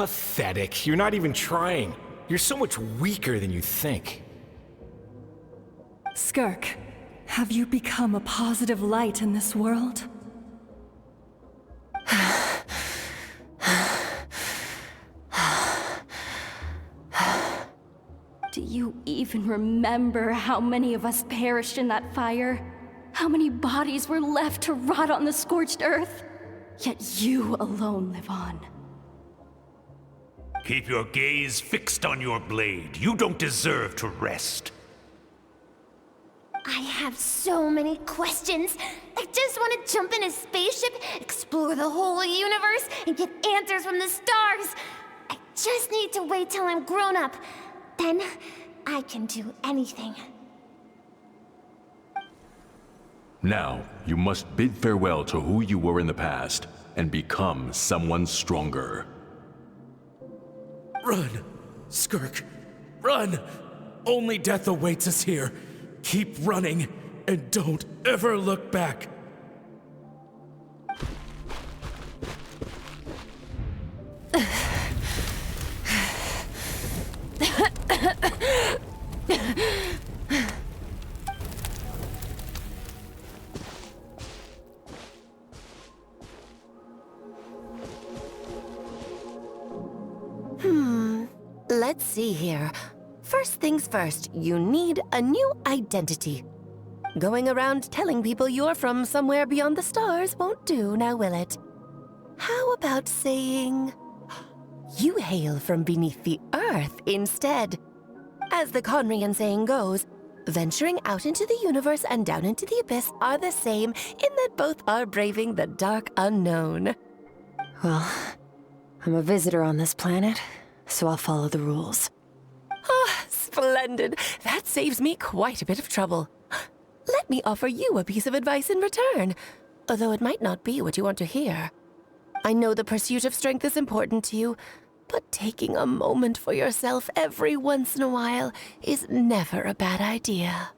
Pathetic. You're not even trying. You're so much weaker than you think. Skirk, have you become a positive light in this world? Do you even remember how many of us perished in that fire? How many bodies were left to rot on the scorched earth? Yet you alone live on. Keep your gaze fixed on your blade. You don't deserve to rest. I have so many questions. I just want to jump in a spaceship, explore the whole universe, and get answers from the stars. I just need to wait till I'm grown up. Then I can do anything. Now, you must bid farewell to who you were in the past and become someone stronger. Run! Skirk, run! Only death awaits us here. Keep running, and don't ever look back. Let's see here. First things first, you need a new identity. Going around telling people you're from somewhere beyond the stars won't do, now will it? How about saying you hail from beneath the earth instead? As the Conrian saying goes, venturing out into the universe and down into the abyss are the same in that both are braving the dark unknown. Well, I'm a visitor on this planet, so I'll follow the rules. Ah, splendid. That saves me quite a bit of trouble. Let me offer you a piece of advice in return, although it might not be what you want to hear. I know the pursuit of strength is important to you, but taking a moment for yourself every once in a while is never a bad idea.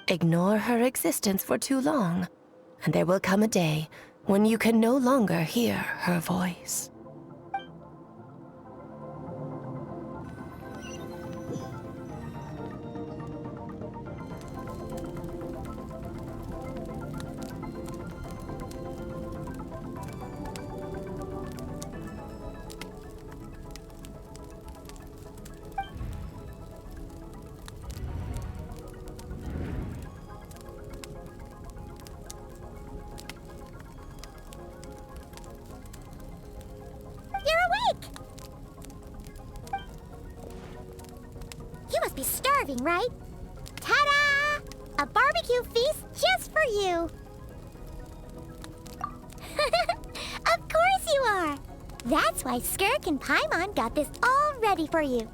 Ignore her existence for too long, and there will come a day when you can no longer hear her voice. Right? Ta-da! A barbecue feast just for you! Of course you are! That's why Skirk and Paimon got this all ready for you.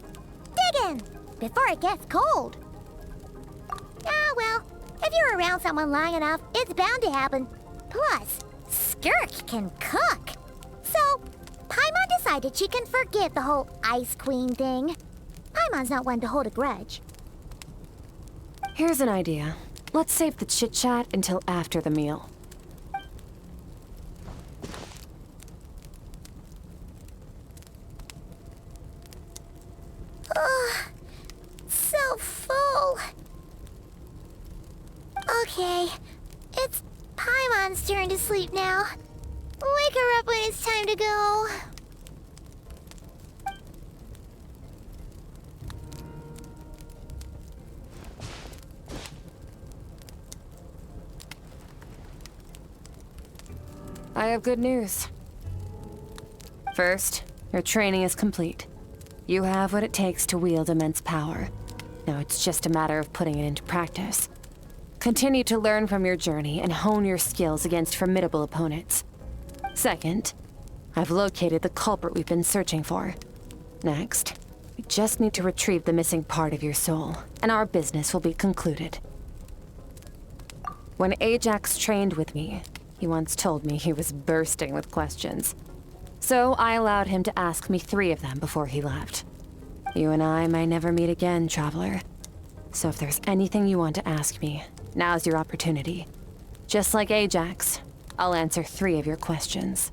Dig in, before it gets cold. Ah, well, if you're around someone long enough, it's bound to happen. Plus, Skirk can cook. So, Paimon decided she can forget the whole Ice Queen thing. Paimon's not one to hold a grudge. Here's an idea. Let's save the chit-chat until after the meal. Ugh, so full. Okay, it's Paimon's turn to sleep now. Wake her up when it's time to go. I have good news. First, your training is complete. You have what it takes to wield immense power. Now it's just a matter of putting it into practice. Continue to learn from your journey and hone your skills against formidable opponents. Second, I've located the culprit we've been searching for. Next, we just need to retrieve the missing part of your soul, and our business will be concluded. When Ajax trained with me, he once told me he was bursting with questions. So I allowed him to ask me 3 of them before he left. You and I may never meet again, traveler. So if there's anything you want to ask me, now's your opportunity. Just like Ajax, I'll answer 3 of your questions.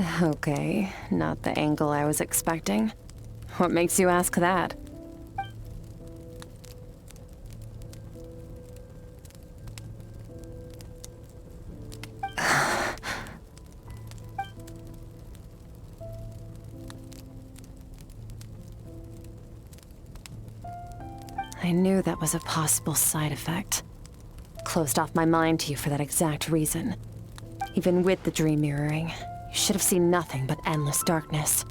Okay, not the angle I was expecting. What makes you ask that? I knew that was a possible side effect. Closed off my mind to you for that exact reason. Even with the dream mirroring, you should have seen nothing but endless darkness.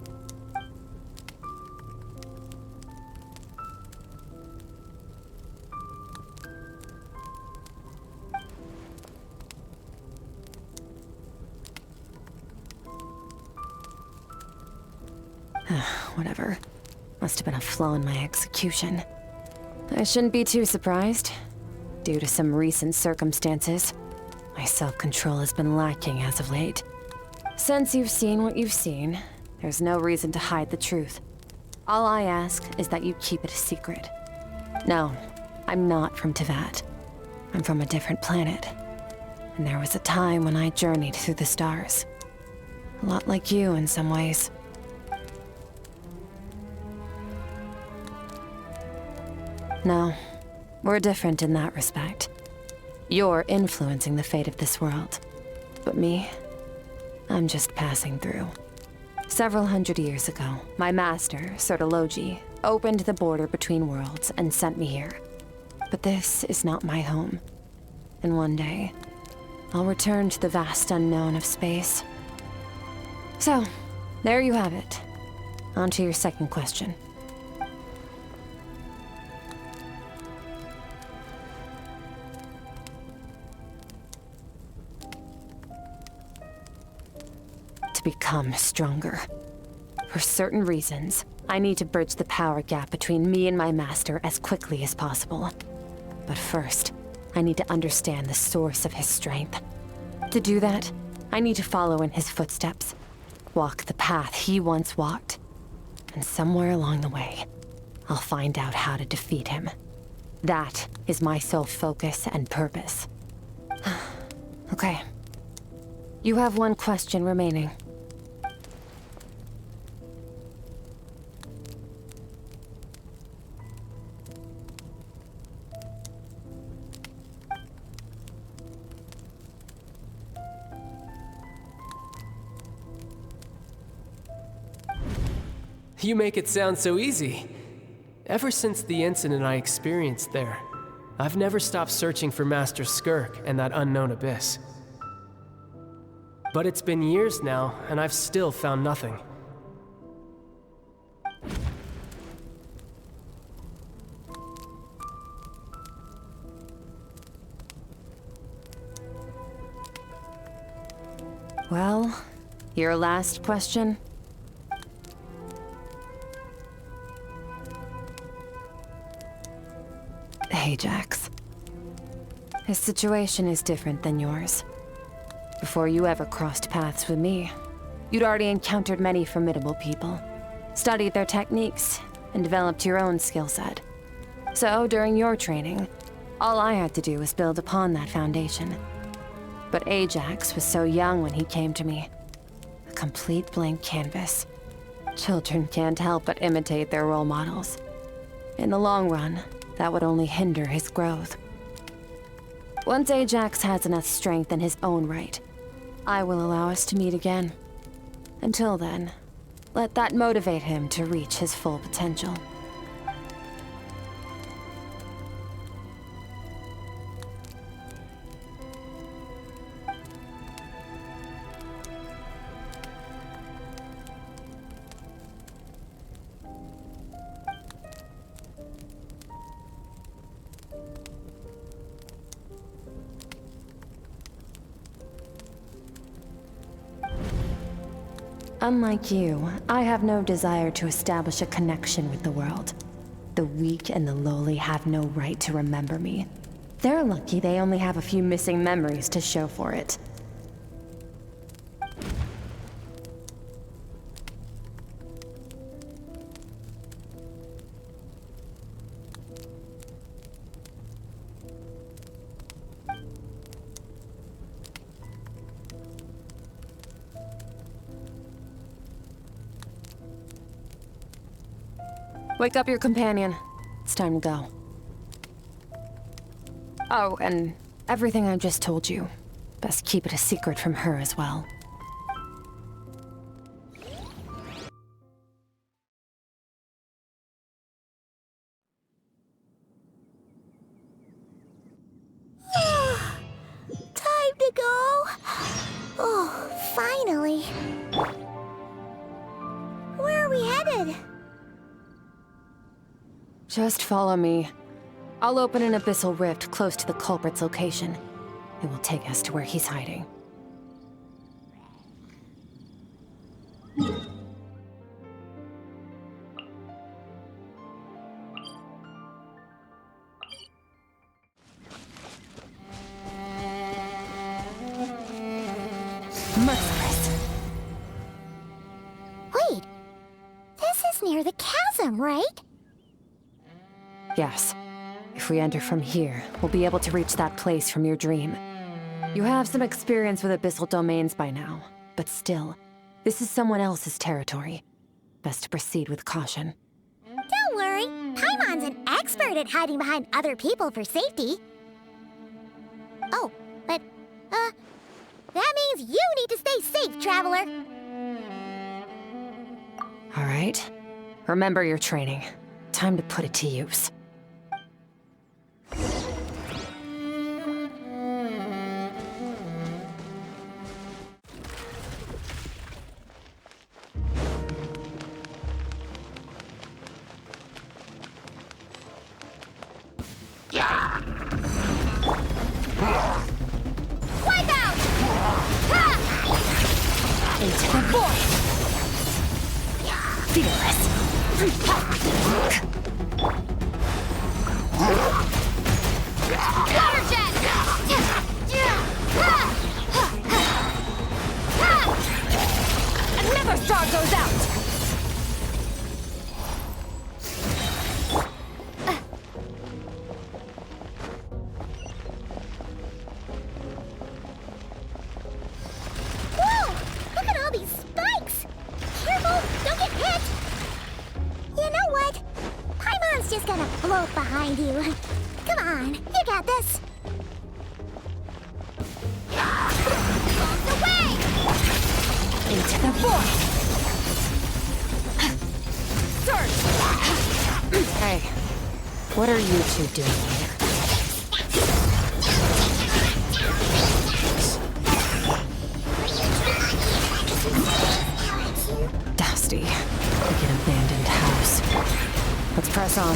Whatever. Must have been a flaw in my execution. I shouldn't be too surprised. Due to some recent circumstances, my self-control has been lacking as of late. Since you've seen what you've seen, there's no reason to hide the truth. All I ask is that you keep it a secret. No, I'm not from Teyvat. I'm from a different planet. And there was a time when I journeyed through the stars. A lot like you in some ways. No, we're different in that respect. You're influencing the fate of this world. But me, I'm just passing through. Several hundred years ago, my master, Sertologi, opened the border between worlds and sent me here. But this is not my home. And one day, I'll return to the vast unknown of space. So, there you have it. On to your second question. To become stronger. For certain reasons, I need to bridge the power gap between me and my master as quickly as possible. But first, I need to understand the source of his strength. To do that, I need to follow in his footsteps. Walk the path he once walked. And somewhere along the way, I'll find out how to defeat him. That is my sole focus and purpose. Okay. You have one question remaining. You make it sound so easy. Ever since the incident I experienced there, I've never stopped searching for Master Skirk and that unknown abyss. But it's been years now, and I've still found nothing. Well, your last question? Ajax. His situation is different than yours. Before you ever crossed paths with me, you'd already encountered many formidable people, studied their techniques, and developed your own skill set. So, during your training, all I had to do was build upon that foundation. But Ajax was so young when he came to me. A complete blank canvas. Children can't help but imitate their role models. In the long run, that would only hinder his growth. Once Ajax has enough strength in his own right, I will allow us to meet again. Until then, let that motivate him to reach his full potential. Unlike you, I have no desire to establish a connection with the world. The weak and the lowly have no right to remember me. They're lucky they only have a few missing memories to show for it. Wake up your companion. It's time to go. Oh, and everything I just told you. Best keep it a secret from her as well. Time to go. Oh, finally. Where are we headed? Just follow me. I'll open an abyssal rift close to the culprit's location. It will take us to where he's hiding. Merciless. Wait. This is near the chasm, right? Yes. If we enter from here, we'll be able to reach that place from your dream. You have some experience with abyssal domains by now, but still, this is someone else's territory. Best to proceed with caution. Don't worry. Paimon's an expert at hiding behind other people for safety. Oh, but, that means you need to stay safe, Traveler. All right. Remember your training. Time to put it to use. Wipe out! Ha! Into the void! Fearless! Water jet! Another star goes out! Whoa! Look at all these spikes! Careful! Don't get hit! You know what? Paimon's just gonna float behind you. Come on, you got this. Bombs away! Into the void! Surge! Hey, what are you two doing here? Dusty, like an abandoned house. Let's press on.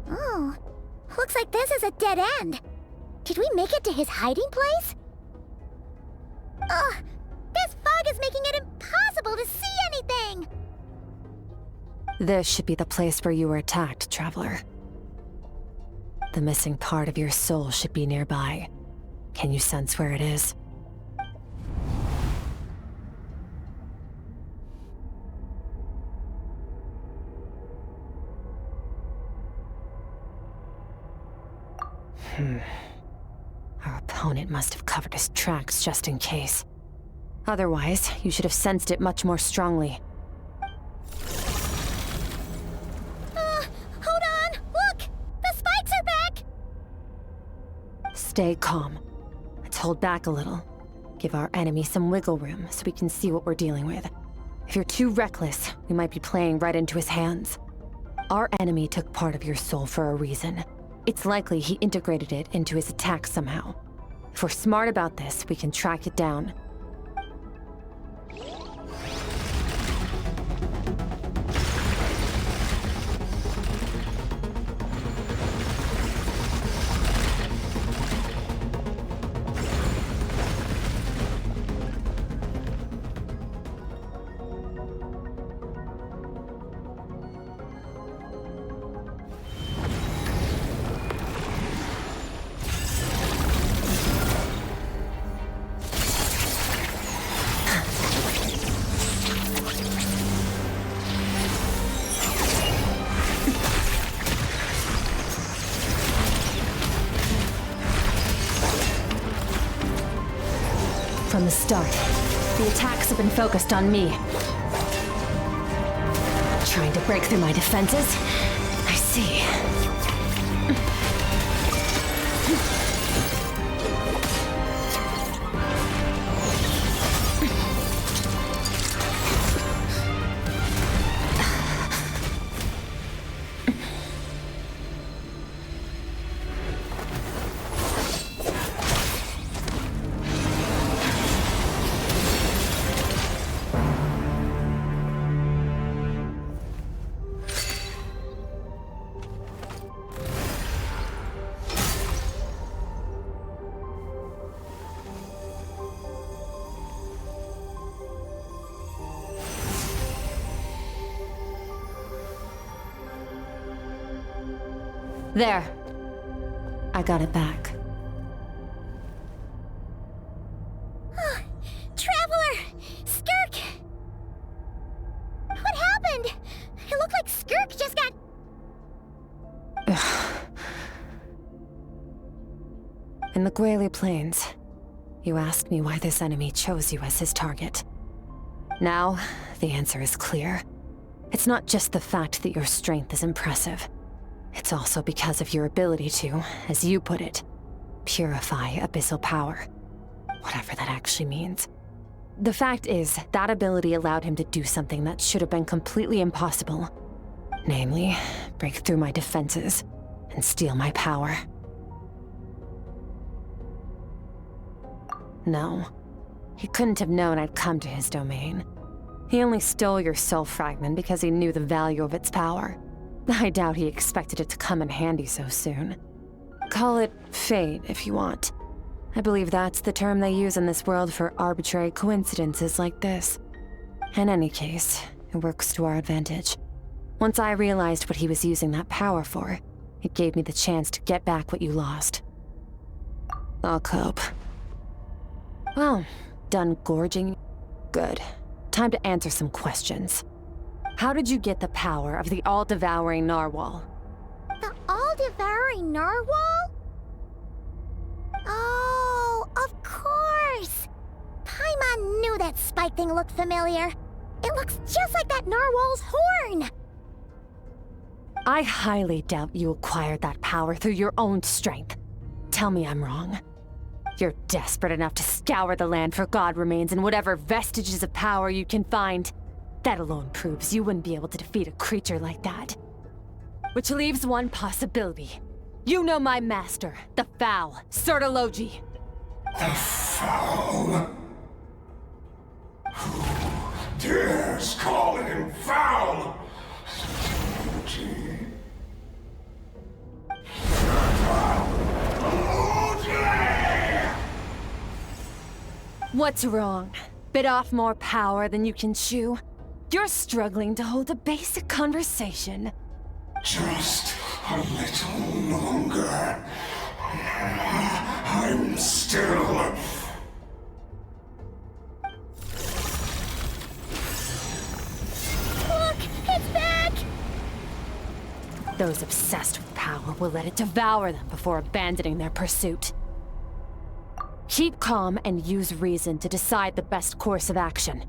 Oh, looks like this is a dead end. Did we make it to his hiding place? Ugh, this fog is making it impossible to see anything! This should be the place where you were attacked, Traveler. The missing part of your soul should be nearby. Can you sense where it is? Our opponent must have covered his tracks just in case. Otherwise, you should have sensed it much more strongly. Hold on! Look! The spikes are back! Stay calm. Let's hold back a little. Give our enemy some wiggle room so we can see what we're dealing with. If you're too reckless, we might be playing right into his hands. Our enemy took part of your soul for a reason. It's likely he integrated it into his attack somehow. If we're smart about this, we can track it down. From the start, the attacks have been focused on me. Trying to break through my defenses? I see. There. I got it back. Traveler! Skirk! What happened? It looked like Skirk just got... In the Guili Plains, you asked me why this enemy chose you as his target. Now, the answer is clear. It's not just the fact that your strength is impressive. It's also because of your ability to, as you put it, purify abyssal power. Whatever that actually means. The fact is, that ability allowed him to do something that should have been completely impossible. Namely, break through my defenses and steal my power. No, he couldn't have known I'd come to his domain. He only stole your soul fragment because he knew the value of its power. I doubt he expected it to come in handy so soon. Call it fate, if you want. I believe that's the term they use in this world for arbitrary coincidences like this. In any case, it works to our advantage. Once I realized what he was using that power for, it gave me the chance to get back what you lost. I'll cope. Well, done gorging? Good. Time to answer some questions. How did you get the power of the all-devouring narwhal? The all-devouring narwhal? Oh, of course! Paimon knew that spike thing looked familiar. It looks just like that narwhal's horn! I highly doubt you acquired that power through your own strength. Tell me I'm wrong. You're desperate enough to scour the land for god remains and whatever vestiges of power you can find. That alone proves you wouldn't be able to defeat a creature like that. Which leaves one possibility. You know my master, the Foul, Sertologi. The Foul? Who dares call him foul? What's wrong? Bit off more power than you can chew? You're struggling to hold a basic conversation. Just a little longer. I'm still... Look! It's back! Those obsessed with power will let it devour them before abandoning their pursuit. Keep calm and use reason to decide the best course of action.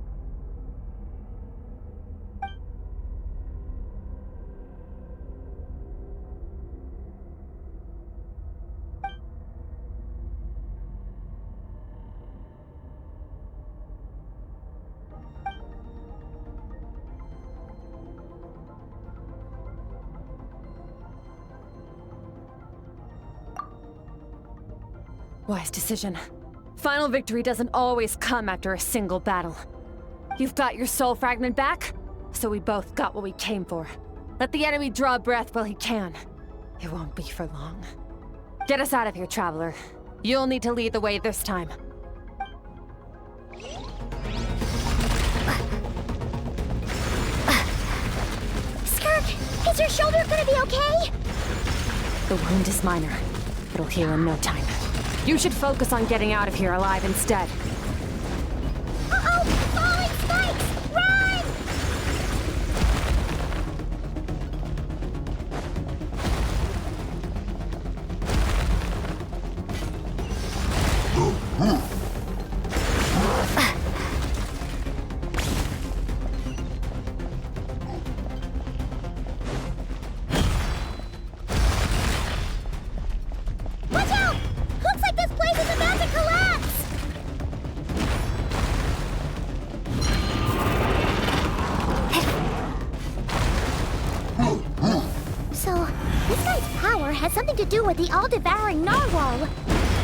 Wise decision. Final victory doesn't always come after a single battle. You've got your soul fragment back, so we both got what we came for. Let the enemy draw breath while he can. It won't be for long. Get us out of here, Traveler. You'll need to lead the way this time. Skirk, is your shoulder gonna be okay? The wound is minor. It'll heal in no time. You should focus on getting out of here alive instead. Uh-oh! Falling spikes! Run! do with the all-devouring narwhal.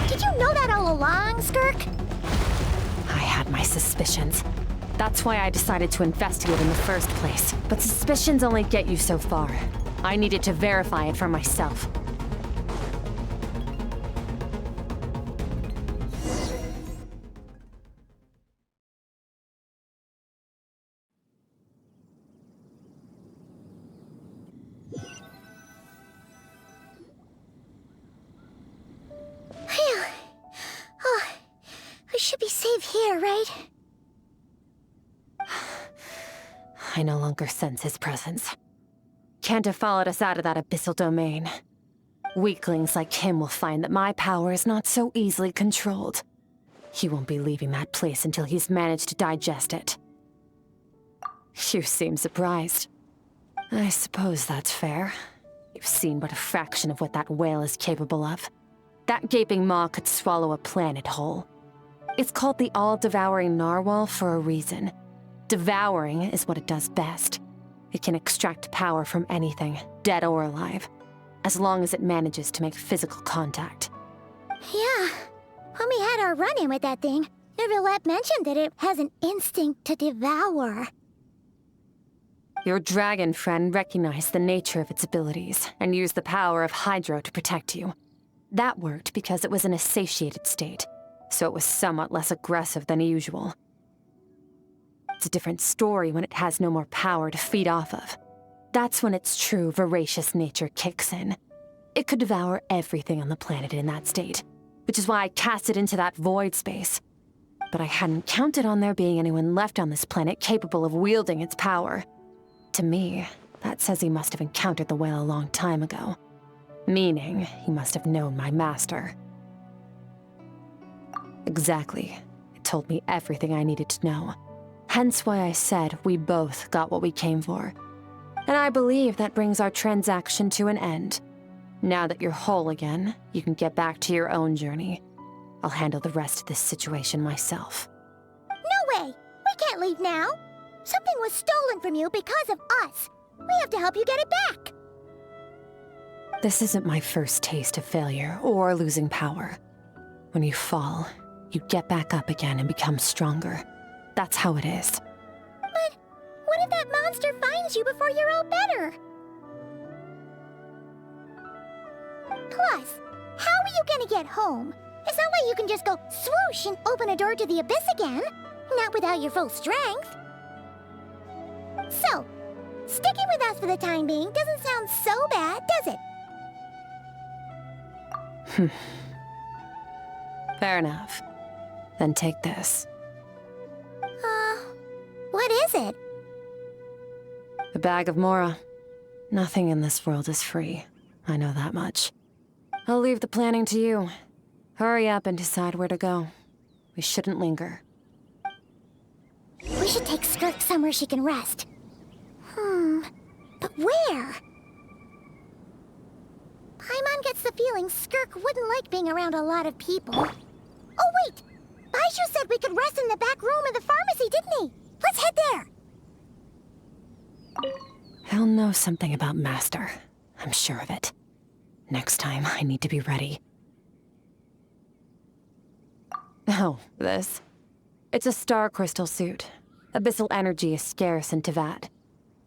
Did you know that all along, Skirk? I had my suspicions. That's why I decided to investigate in the first place. But suspicions only get you so far. I needed to verify it for myself. Phew. Oh, we should be safe here, right? I no longer sense his presence. Can't have followed us out of that abyssal domain. Weaklings like him will find that my power is not so easily controlled. He won't be leaving that place until he's managed to digest it. You seem surprised. I suppose that's fair. You've seen but a fraction of what that whale is capable of. That gaping maw could swallow a planet whole. It's called the all-devouring narwhal for a reason. Devouring is what it does best. It can extract power from anything, dead or alive, as long as it manages to make physical contact. Yeah. When we had our run-in with that thing, Neverlet mentioned that it has an instinct to devour. Your dragon friend recognized the nature of its abilities and used the power of Hydro to protect you. That worked because it was in a satiated state, so it was somewhat less aggressive than usual. It's a different story when it has no more power to feed off of. That's when its true voracious nature kicks in. It could devour everything on the planet in that state, which is why I cast it into that void space. But I hadn't counted on there being anyone left on this planet capable of wielding its power. To me, that says he must have encountered the whale a long time ago. Meaning, he must have known my master. Exactly. It told me everything I needed to know. Hence why I said we both got what we came for. And I believe that brings our transaction to an end. Now that you're whole again, you can get back to your own journey. I'll handle the rest of this situation myself. No way! We can't leave now! Something was stolen from you because of us. We have to help you get it back. This isn't my first taste of failure or losing power. When you fall, you get back up again and become stronger. That's how it is. But what if that monster finds you before you're all better? Plus, how are you gonna get home? It's not like you can just go swoosh and open a door to the abyss again. Not without your full strength. So, sticking with us for the time being doesn't sound so bad, does it? Fair enough. Then take this. What is it? A bag of Mora. Nothing in this world is free. I know that much. I'll leave the planning to you. Hurry up and decide where to go. We shouldn't linger. We should take Skirk somewhere she can rest. But where? Paimon gets the feeling Skirk wouldn't like being around a lot of people. Oh wait! Baizhu said we could rest in the back room of the pharmacy, didn't he? Let's head there! He'll know something about Master. I'm sure of it. Next time, I need to be ready. Oh, this. It's a star crystal suit. Abyssal energy is scarce in Tevat.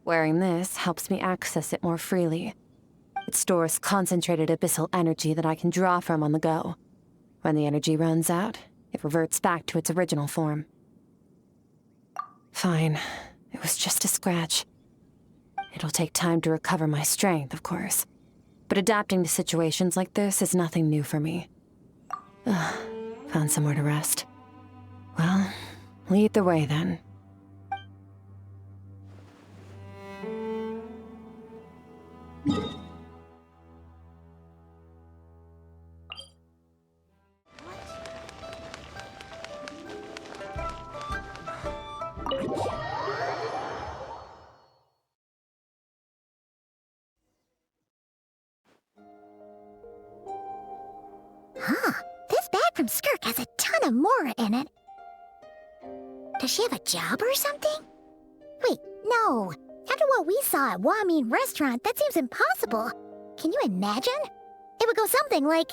Wearing this helps me access it more freely. It stores concentrated abyssal energy that I can draw from on the go. When the energy runs out, it reverts back to its original form. Fine. It was just a scratch. It'll take time to recover my strength, of course. But adapting to situations like this is nothing new for me. Found somewhere to rest. Well, lead the way then. This bag from Skirk has a ton of Mora in it. Does she have a job or something? Wait, no. After what we saw at Wamin Restaurant, that seems impossible. Can you imagine? It would go something like...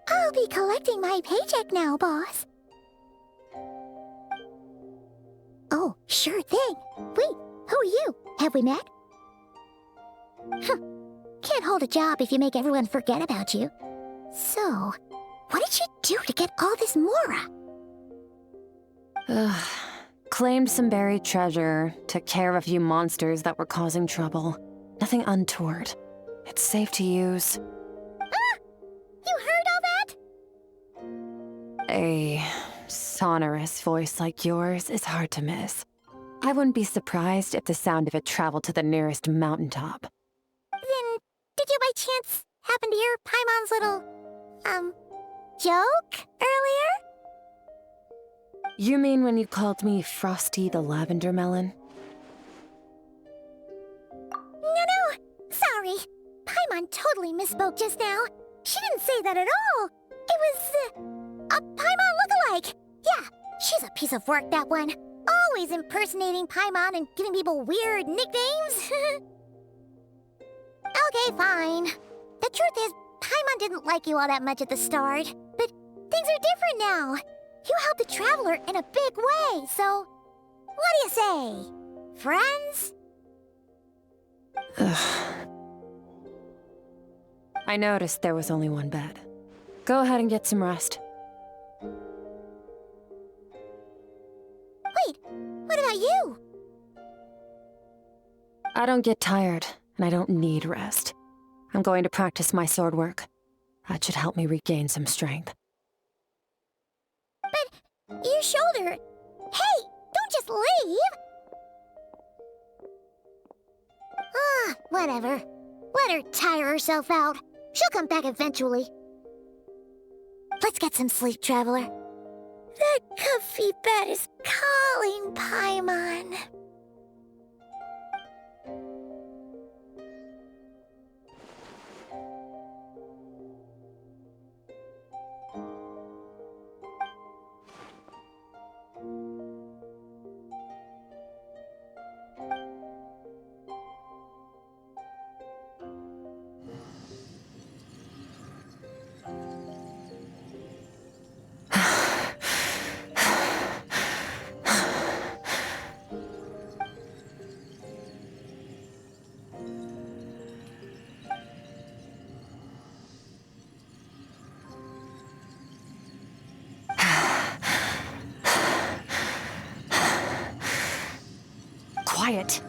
I'll be collecting my paycheck now, boss. Oh, sure thing. Wait, who are you? Have we met? Huh. Can't hold a job if you make everyone forget about you. So, what did you do to get all this Mora? Claimed some buried treasure, took care of a few monsters that were causing trouble. Nothing untoward. It's safe to use. Ah! You heard all that? A sonorous voice like yours is hard to miss. I wouldn't be surprised if the sound of it traveled to the nearest mountaintop. Then, did you by chance happen to hear Paimon's little, joke earlier? You mean when you called me Frosty the Lavender Melon? No, sorry. Paimon totally misspoke just now. She didn't say that at all. It was, a Paimon lookalike. Yeah, she's a piece of work, that one. Always impersonating Paimon and giving people weird nicknames. Okay, fine. The truth is, Paimon didn't like you all that much at the start. But things are different now. You helped the Traveler in a big way, so... What do you say? Friends? I noticed there was only one bed. Go ahead and get some rest. Wait, what about you? I don't get tired, and I don't need rest. I'm going to practice my sword work. That should help me regain some strength. But your shoulder... Hey, don't just leave! Ah, whatever. Let her tire herself out. She'll come back eventually. Let's get some sleep, Traveler. That comfy bed is calling, Paimon. Quiet.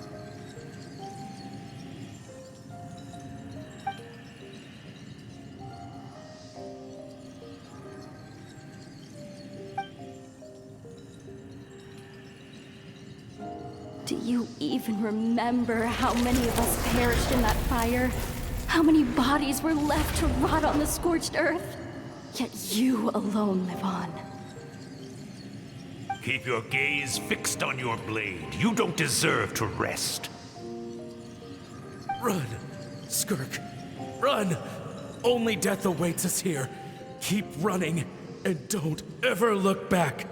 Do you even remember how many of us perished in that fire? How many bodies were left to rot on the scorched earth? Yet you alone live on. Keep your gaze fixed on your blade. You don't deserve to rest. Run, Skirk. Run! Only death awaits us here. Keep running, and don't ever look back.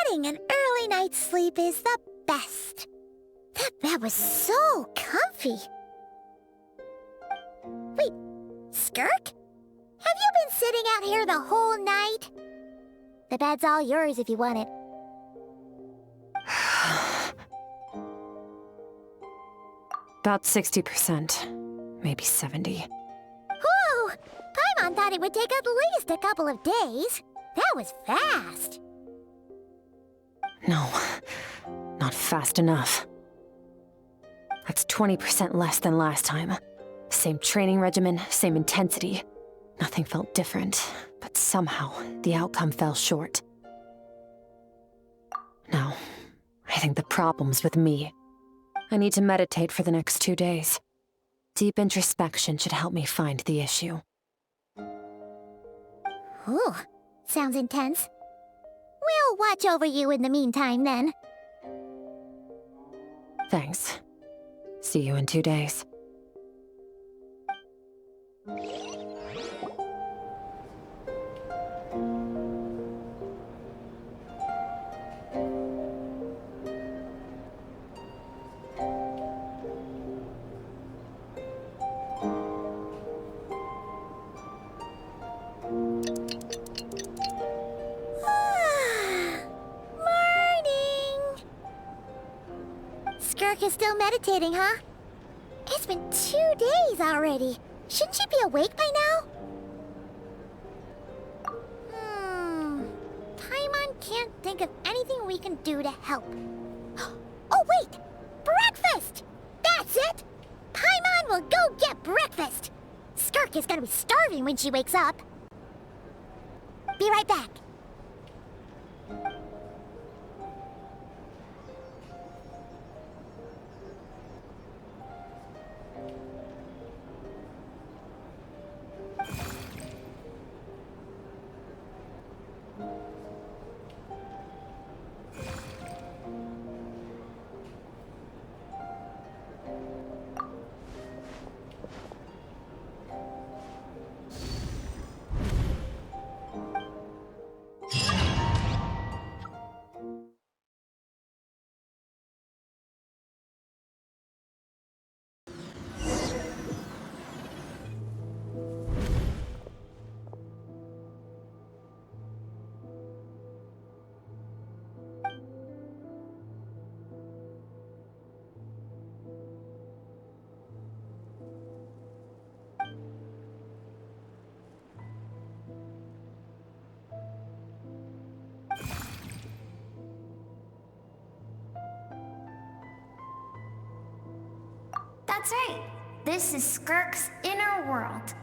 Getting an early night's sleep is the best. That bed was so comfy. Wait, Skirk? Have you been sitting out here the whole night? The bed's all yours if you want it. About 60%, maybe 70. Whoa! Paimon thought it would take at least a couple of days. That was fast. No, not fast enough. That's 20% less than last time. Same training regimen, same intensity. Nothing felt different, but somehow the outcome fell short. No, I think the problem's with me. I need to meditate for the next 2 days. Deep introspection should help me find the issue. Ooh, sounds intense. We'll watch over you in the meantime, then. Thanks. See you in 2 days. Skirk is still meditating, huh? It's been 2 days already. Shouldn't she be awake by now? Paimon can't think of anything we can do to help. Oh, wait! Breakfast! That's it! Paimon will go get breakfast! Skirk is gonna be starving when she wakes up. Be right back. That's right. This is Skirk's inner world.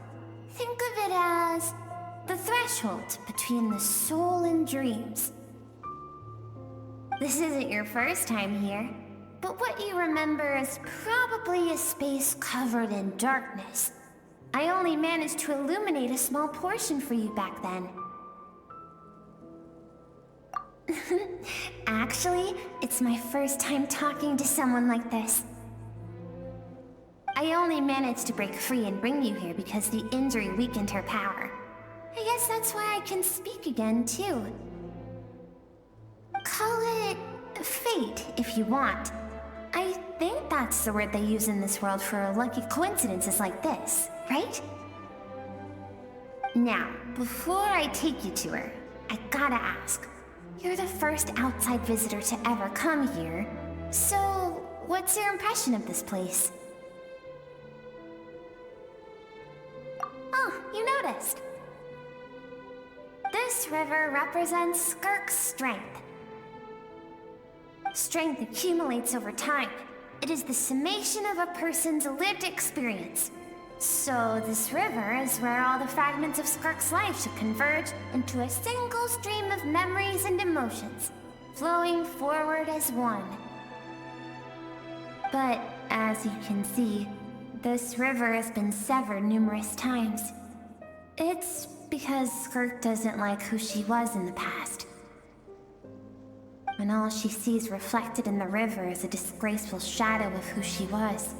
Think of it as the threshold between the soul and dreams. This isn't your first time here, but what you remember is probably a space covered in darkness. I only managed to illuminate a small portion for you back then. Actually, it's my first time talking to someone like this. I only managed to break free and bring you here because the injury weakened her power. I guess that's why I can speak again, too. Call it fate, if you want. I think that's the word they use in this world for lucky coincidences like this, right? Now, before I take you to her, I gotta ask. You're the first outside visitor to ever come here, so what's your impression of this place? Oh, you noticed. This river represents Skirk's strength. Strength accumulates over time. It is the summation of a person's lived experience. So this river is where all the fragments of Skirk's life should converge into a single stream of memories and emotions, flowing forward as one. But as you can see, this river has been severed numerous times. It's because Skirk doesn't like who she was in the past. And all she sees reflected in the river is a disgraceful shadow of who she was.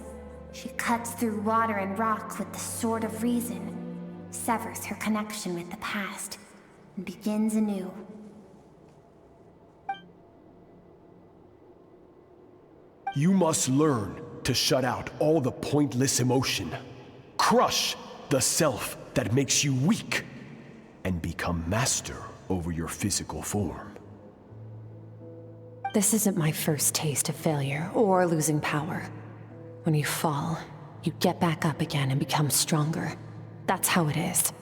She cuts through water and rock with the sword of reason, severs her connection with the past, and begins anew. You must learn to shut out all the pointless emotion. Crush the self that makes you weak, and become master over your physical form. This isn't my first taste of failure or losing power. When you fall, you get back up again and become stronger. That's how it is.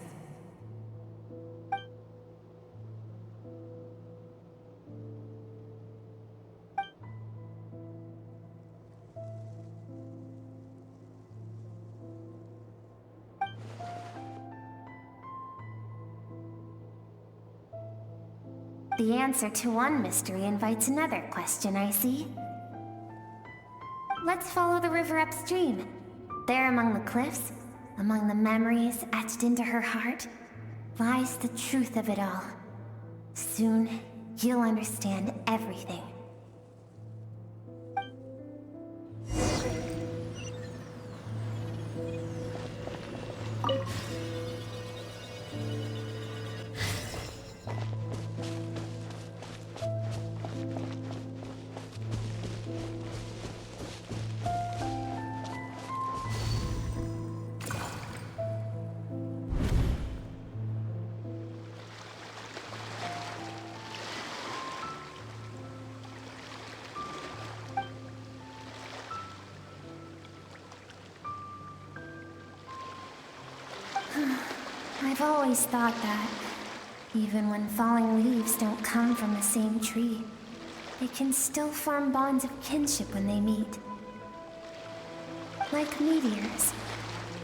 The answer to one mystery invites another question, I see. Let's let's follow the river upstream. There among the cliffs, among the memories etched into her heart, lies the truth of it all. Soon, you'll understand everything. I've always thought that, even when falling leaves don't come from the same tree, they can still form bonds of kinship when they meet. Like meteors,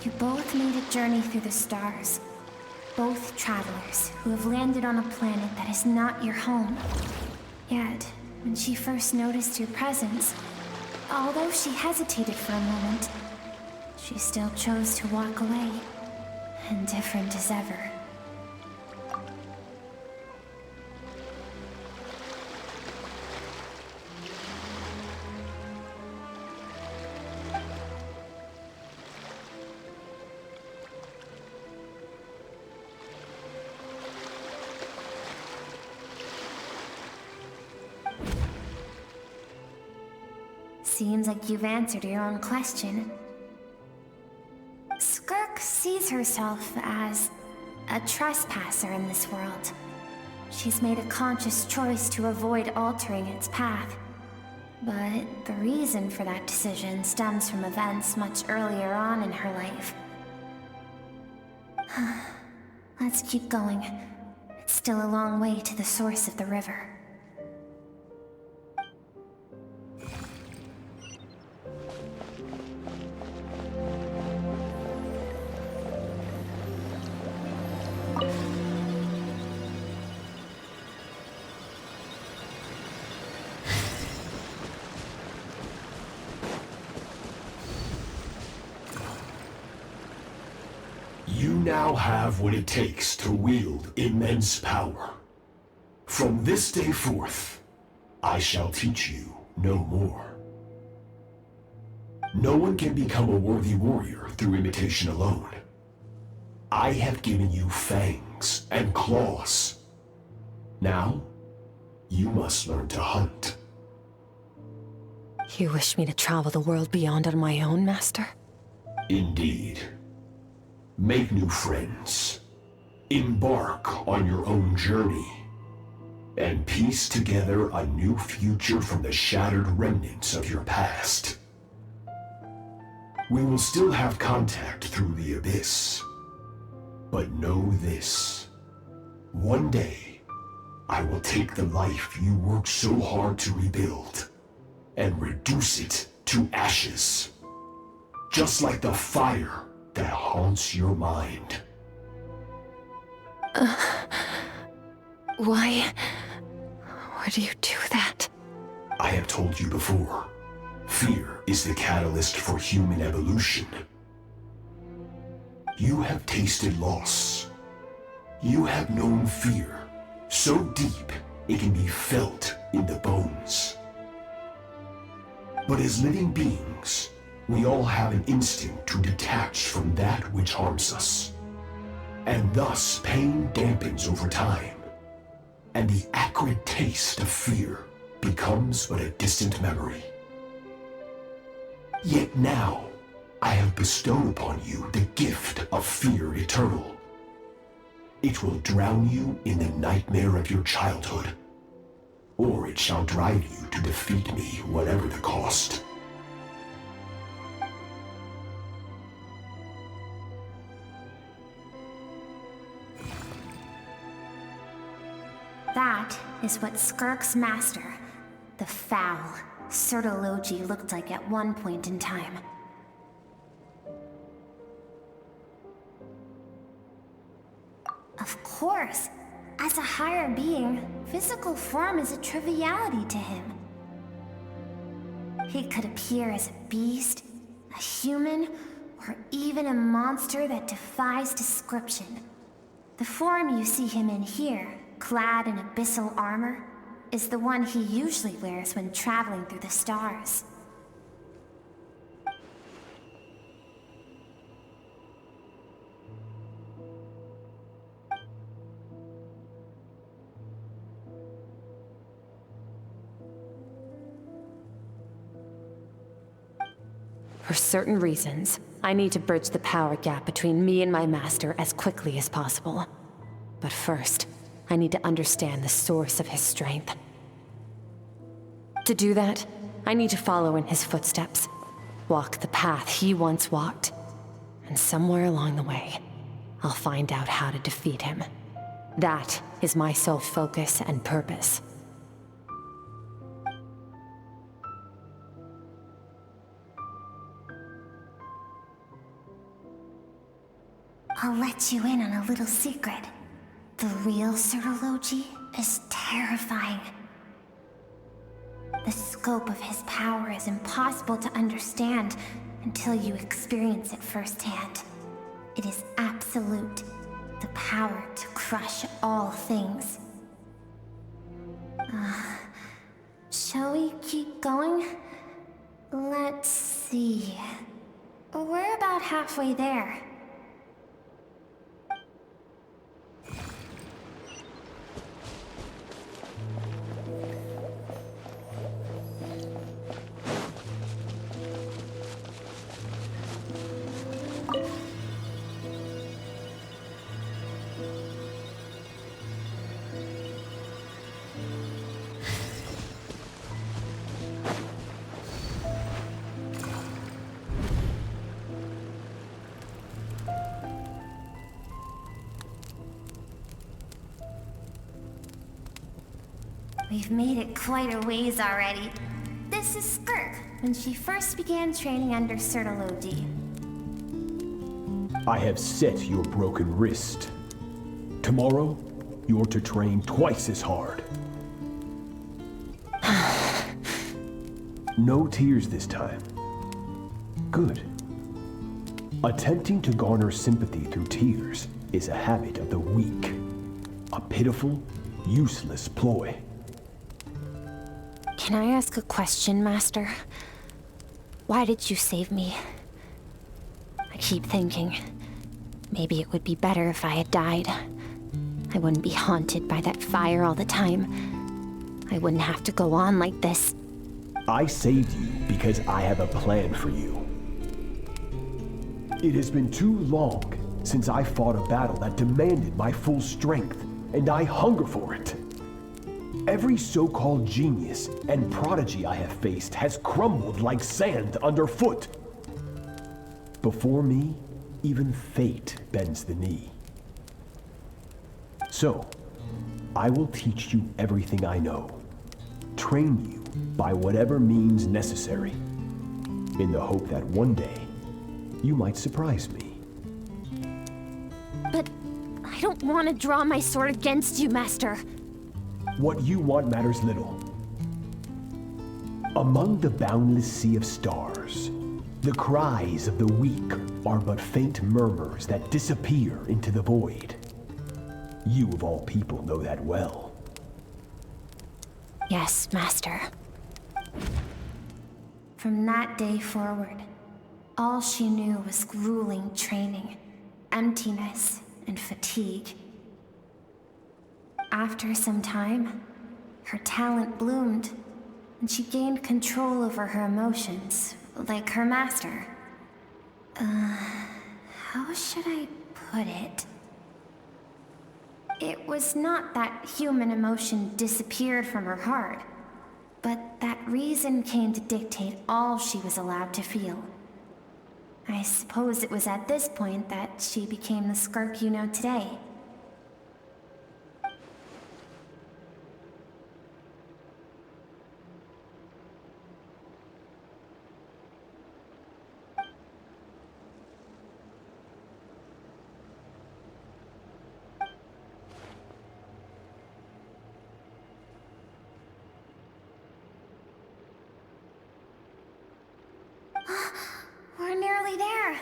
you both made a journey through the stars. Both travelers who have landed on a planet that is not your home. Yet, when she first noticed your presence, although she hesitated for a moment, she still chose to walk away. Indifferent as ever. Seems like you've answered your own question. Skirk sees herself as a trespasser in this world. She's made a conscious choice to avoid altering its path. But the reason for that decision stems from events much earlier on in her life. Let's keep going. It's still a long way to the source of the river. You now have what it takes to wield immense power. From this day forth, I shall teach you no more. No one can become a worthy warrior through imitation alone. I have given you fangs and claws. Now, you must learn to hunt. You wish me to travel the world beyond on my own, Master? Indeed. Make new friends. Embark on your own journey. And piece together a new future from the shattered remnants of your past. We will still have contact through the abyss. But know this. One day, I will take the life you worked so hard to rebuild and reduce it to ashes. Just like the fire that haunts your mind. Why would you do that? I have told you before, fear is the catalyst for human evolution. You have tasted loss. You have known fear so deep it can be felt in the bones. But as living beings, we all have an instinct to detach from that which harms us. And thus, pain dampens over time, and the acrid taste of fear becomes but a distant memory. Yet now, I have bestowed upon you the gift of fear eternal. It will drown you in the nightmare of your childhood, or it shall drive you to defeat me, whatever the cost. That is what Skirk's master, the foul Sertologi, looked like at one point in time. Of course, as a higher being, physical form is a triviality to him. He could appear as a beast, a human, or even a monster that defies description. The form you see him in here, clad in abyssal armor, is the one he usually wears when traveling through the stars. For certain reasons, I need to bridge the power gap between me and my master as quickly as possible. But first, I need to understand the source of his strength. To do that, I need to follow in his footsteps, walk the path he once walked, and somewhere along the way, I'll find out how to defeat him. That is my sole focus and purpose. I'll let you in on a little secret. The real Sirology is terrifying. The scope of his power is impossible to understand until you experience it firsthand. It is absolute, the power to crush all things. Shall we keep going? Let's see. We're about halfway there. We've made it quite a ways already. This is Skirk, when she first began training under Sirology. I have set your broken wrist. Tomorrow, you're to train twice as hard. No tears this time. Good. Attempting to garner sympathy through tears is a habit of the weak. A pitiful, useless ploy. Can I ask a question, Master? Why did you save me? I keep thinking, maybe it would be better if I had died. I wouldn't be haunted by that fire all the time. I wouldn't have to go on like this. I saved you because I have a plan for you. It has been too long since I fought a battle that demanded my full strength, and I hunger for it. Every so-called genius and prodigy I have faced has crumbled like sand underfoot. Before me, even fate bends the knee. So, I will teach you everything I know. Train you by whatever means necessary, in the hope that one day, you might surprise me. But I don't want to draw my sword against you, Master. What you want matters little. Among the boundless sea of stars, the cries of the weak are but faint murmurs that disappear into the void. You of all people know that well. Yes, Master. From that day forward, all she knew was grueling training, emptiness, and fatigue. After some time, her talent bloomed, and she gained control over her emotions, like her master. How should I put it? It was not that human emotion disappeared from her heart, but that reason came to dictate all she was allowed to feel. I suppose it was at this point that she became the Skirk you know today. We're nearly there.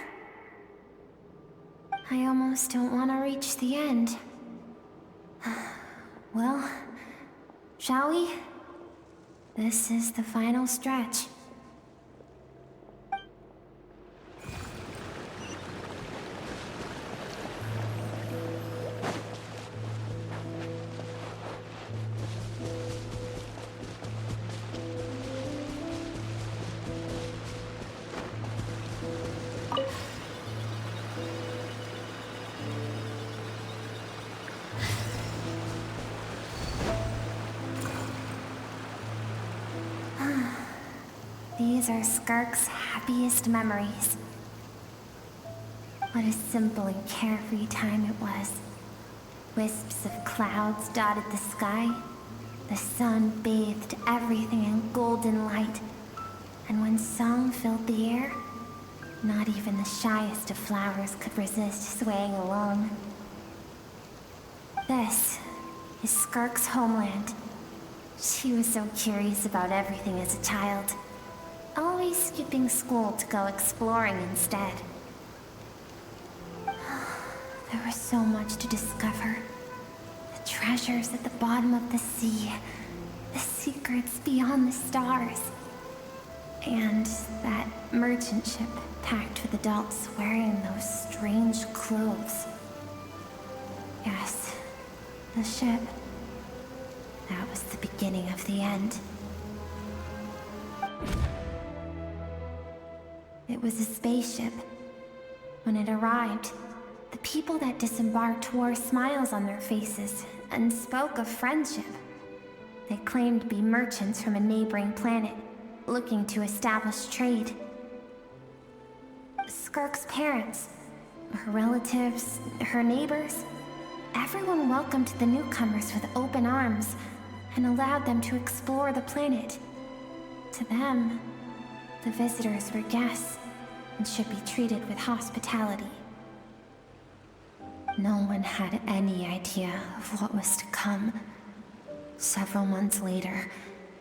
I almost don't want to reach the end. Well, shall we? This is the final stretch. These are Skirk's happiest memories. What a simple and carefree time it was. Wisps of clouds dotted the sky. The sun bathed everything in golden light. And when song filled the air, not even the shyest of flowers could resist swaying along. This is Skirk's homeland. She was so curious about everything as a child. Always skipping school to go exploring instead. There was so much to discover. The treasures at the bottom of the sea. The secrets beyond the stars. And that merchant ship packed with adults wearing those strange clothes. Yes, the ship. That was the beginning of the end. It was a spaceship. When it arrived, the people that disembarked wore smiles on their faces and spoke of friendship. They claimed to be merchants from a neighboring planet, looking to establish trade. Skirk's parents, her relatives, her neighbors, everyone welcomed the newcomers with open arms and allowed them to explore the planet. To them, the visitors were guests and should be treated with hospitality. No one had any idea of what was to come. Several months later,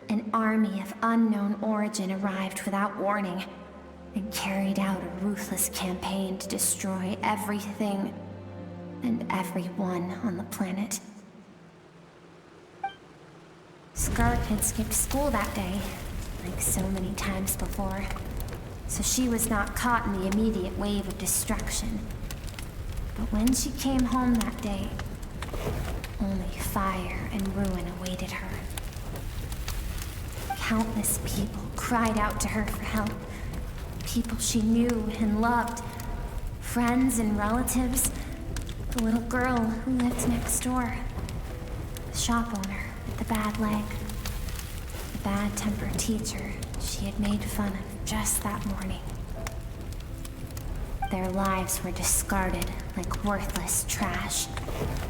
an army of unknown origin arrived without warning and carried out a ruthless campaign to destroy everything and everyone on the planet. Skirk had skipped school that day, like so many times before, so she was not caught in the immediate wave of destruction. But when she came home that day, only fire and ruin awaited her. Countless people cried out to her for help. People she knew and loved. Friends and relatives. The little girl who lived next door. The shop owner with the bad leg. The bad-tempered teacher she had made fun of just that morning. Their lives were discarded like worthless trash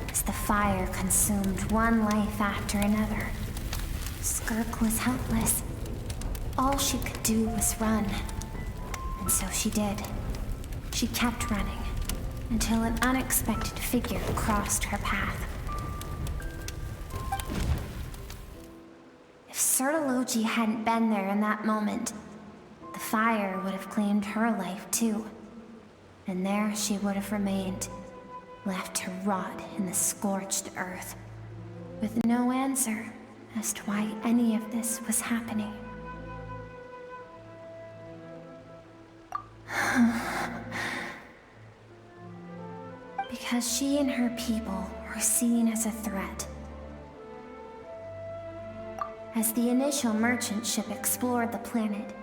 as the fire consumed one life after another. Skirk was helpless. All she could do was run. And so she did. She kept running until an unexpected figure crossed her path. If Sertology hadn't been there in that moment, the fire would have claimed her life too. And there she would have remained, left to rot in the scorched earth, with no answer as to why any of this was happening. Because she and her people were seen as a threat. As the initial merchant ship explored the planet,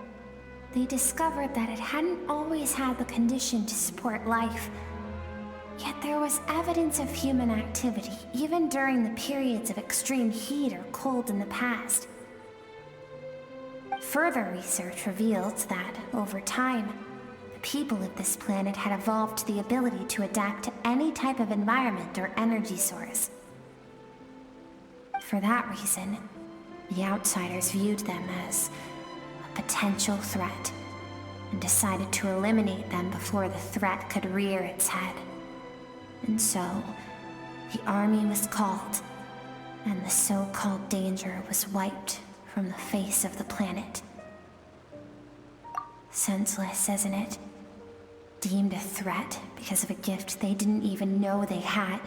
they discovered that it hadn't always had the condition to support life. Yet there was evidence of human activity, even during the periods of extreme heat or cold in the past. Further research revealed that, over time, the people of this planet had evolved the ability to adapt to any type of environment or energy source. For that reason, the outsiders viewed them as a potential threat, and decided to eliminate them before the threat could rear its head. And so, the army was called, and the so-called danger was wiped from the face of the planet. Senseless, isn't it? Deemed a threat because of a gift they didn't even know they had.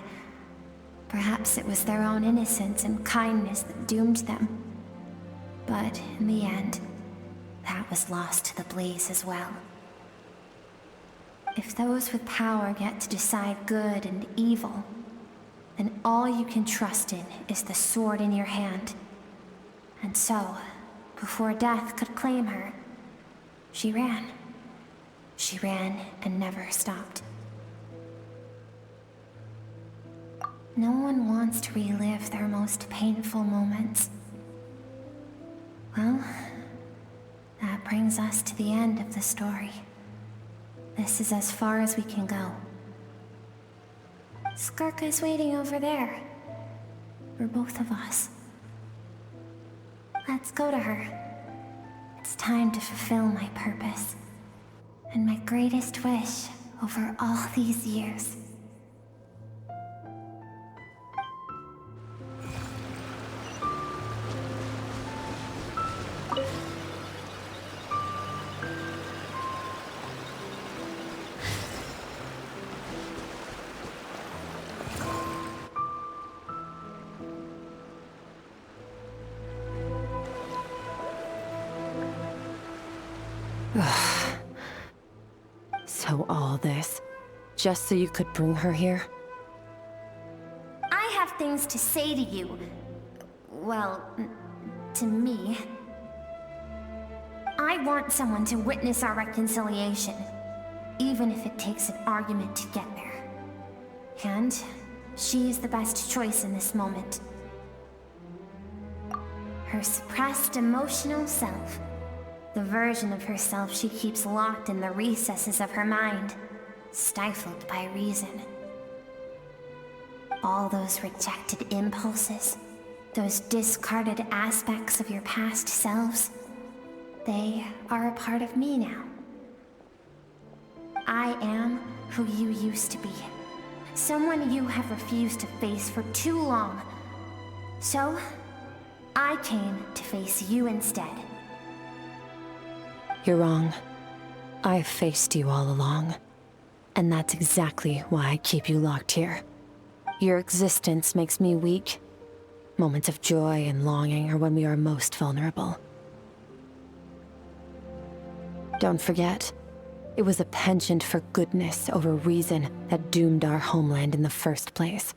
Perhaps it was their own innocence and kindness that doomed them. But in the end, that was lost to the blaze as well. If those with power get to decide good and evil, then all you can trust in is the sword in your hand. And so, before death could claim her, she ran. She ran and never stopped. No one wants to relive their most painful moments. Well, that brings us to the end of the story. This is as far as we can go. Skirk is waiting over there. For both of us. Let's go to her. It's time to fulfill my purpose. And my greatest wish over all these years. So all this, just so you could bring her here? I have things to say to you. Well, to me. I want someone to witness our reconciliation, even if it takes an argument to get there. And she is the best choice in this moment. Her suppressed emotional self. The version of herself she keeps locked in the recesses of her mind, stifled by reason. All those rejected impulses, those discarded aspects of your past selves, they are a part of me now. I am who you used to be. Someone you have refused to face for too long. So, I came to face you instead. You're wrong. I've faced you all along. And that's exactly why I keep you locked here. Your existence makes me weak. Moments of joy and longing are when we are most vulnerable. Don't forget, it was a penchant for goodness over reason that doomed our homeland in the first place.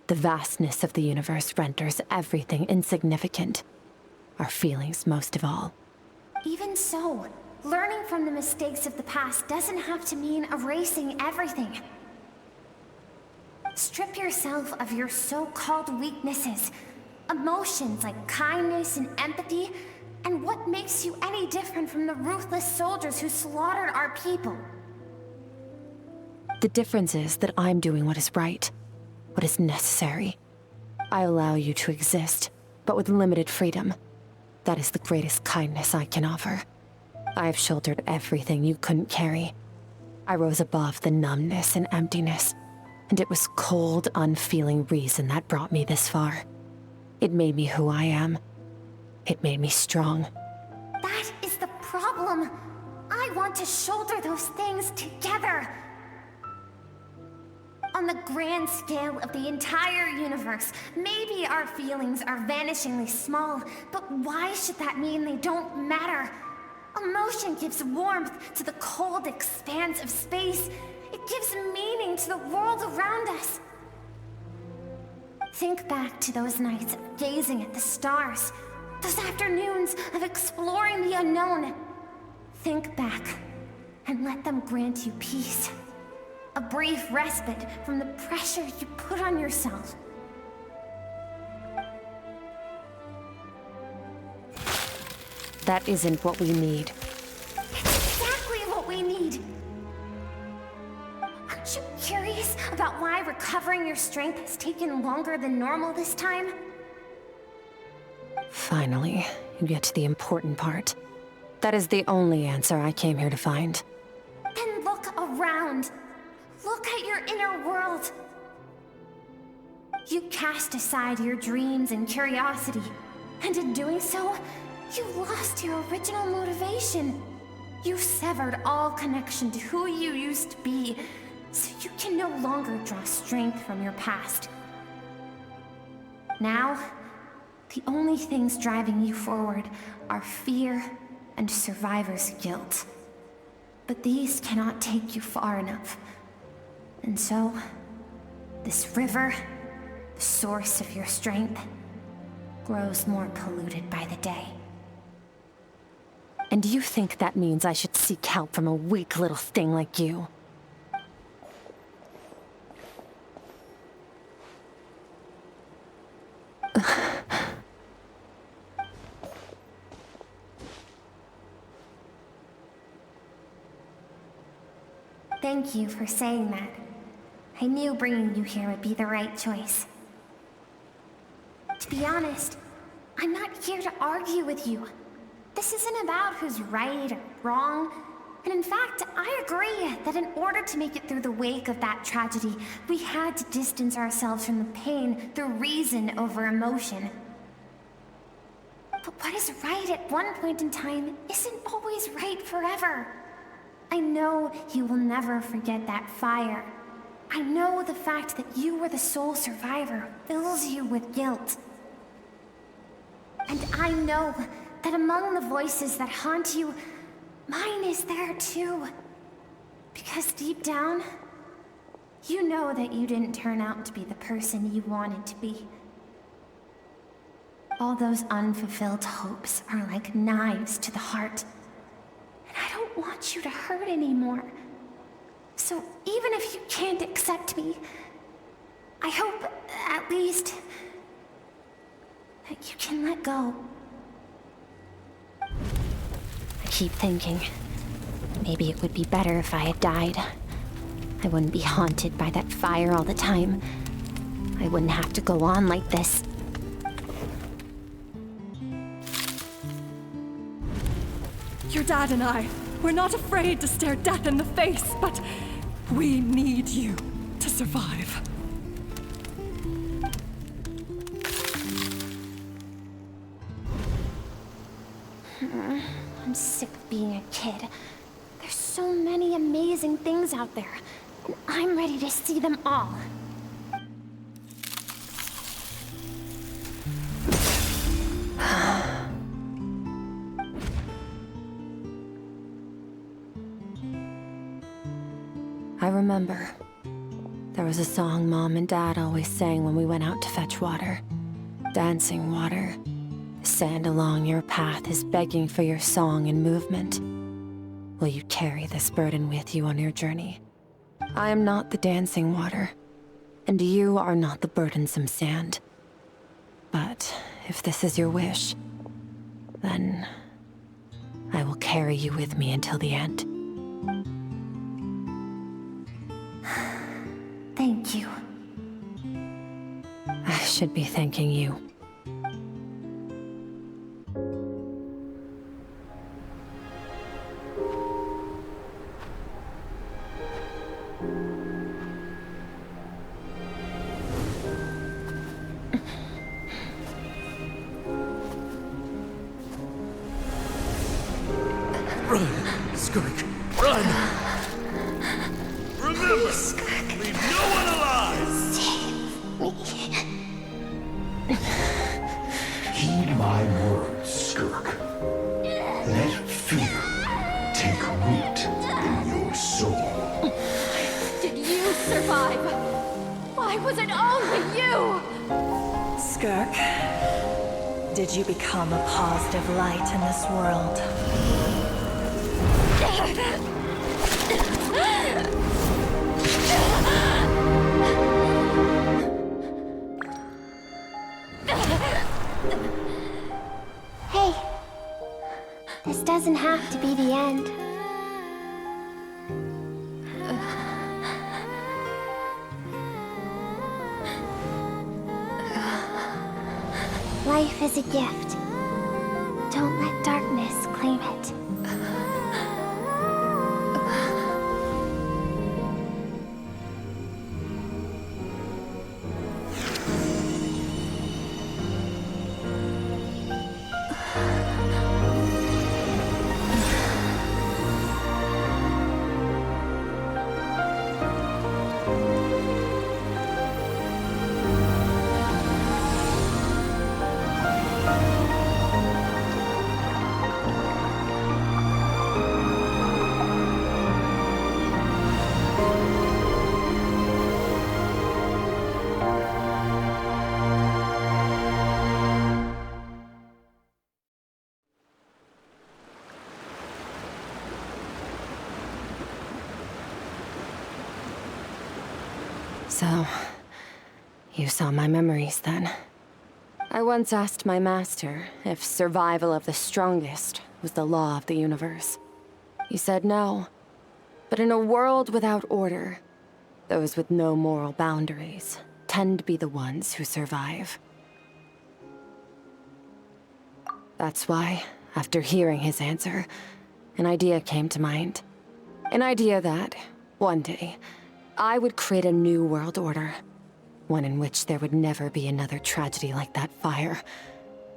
The vastness of the universe renders everything insignificant. Our feelings most of all. Even so, learning from the mistakes of the past doesn't have to mean erasing everything. Strip yourself of your so-called weaknesses, emotions like kindness and empathy, and what makes you any different from the ruthless soldiers who slaughtered our people? The difference is that I'm doing what is right, what is necessary. I allow you to exist, but with limited freedom. That is the greatest kindness I can offer. I've shouldered everything you couldn't carry. I rose above the numbness and emptiness, and it was cold, unfeeling reason that brought me this far. It made me who I am. It made me strong. That is the problem. I want to shoulder those things together. On the grand scale of the entire universe, maybe our feelings are vanishingly small, but why should that mean they don't matter? Emotion gives warmth to the cold expanse of space. It gives meaning to the world around us. Think back to those nights of gazing at the stars, those afternoons of exploring the unknown. Think back and let them grant you peace. A brief respite from the pressure you put on yourself. That isn't what we need. It's exactly what we need. Aren't you curious about why recovering your strength has taken longer than normal this time? Finally, you get to the important part. That is the only answer I came here to find. Then look around. Look at your inner world. You cast aside your dreams and curiosity, and in doing so, you lost your original motivation. You've severed all connection to who you used to be, so you can no longer draw strength from your past. Now, the only things driving you forward are fear and survivor's guilt. But these cannot take you far enough. And so, this river, the source of your strength, grows more polluted by the day. And you think that means I should seek help from a weak little thing like you? Thank you for saying that. I knew bringing you here would be the right choice. To be honest, I'm not here to argue with you. This isn't about who's right or wrong. And in fact, I agree that in order to make it through the wake of that tragedy, we had to distance ourselves from the pain through reason over emotion. But what is right at one point in time isn't always right forever. I know you will never forget that fire. I know the fact that you were the sole survivor fills you with guilt. And I know that among the voices that haunt you, mine is there too. Because deep down, you know that you didn't turn out to be the person you wanted to be. All those unfulfilled hopes are like knives to the heart. And I don't want you to hurt anymore. So even if you can't accept me, I hope, at least, that you can let go. I keep thinking, maybe it would be better if I had died. I wouldn't be haunted by that fire all the time. I wouldn't have to go on like this. Your dad and I, we're not afraid to stare death in the face, but we need you to survive. I'm sick of being a kid. There's so many amazing things out there, and I'm ready to see them all. I remember. There was a song Mom and Dad always sang when we went out to fetch water. Dancing water. The sand along your path is begging for your song and movement. Will you carry this burden with you on your journey? I am not the dancing water, and you are not the burdensome sand. But if this is your wish, then I will carry you with me until the end. Thank you. I should be thanking you. Run, Skirk, run! Remember, leave no one alive! Heed my words, Skirk. Let fear take root in your soul. Did you survive? Why was it only you? Skirk, did you become a positive light in this world? Hey, this doesn't have to be the end. Life is a gift. Don't let darkness claim it. So, you saw my memories then. I once asked my master if survival of the strongest was the law of the universe. He said no. But in a world without order, those with no moral boundaries tend to be the ones who survive. That's why, after hearing his answer, an idea came to mind. An idea that, one day, I would create a new world order. One in which there would never be another tragedy like that fire.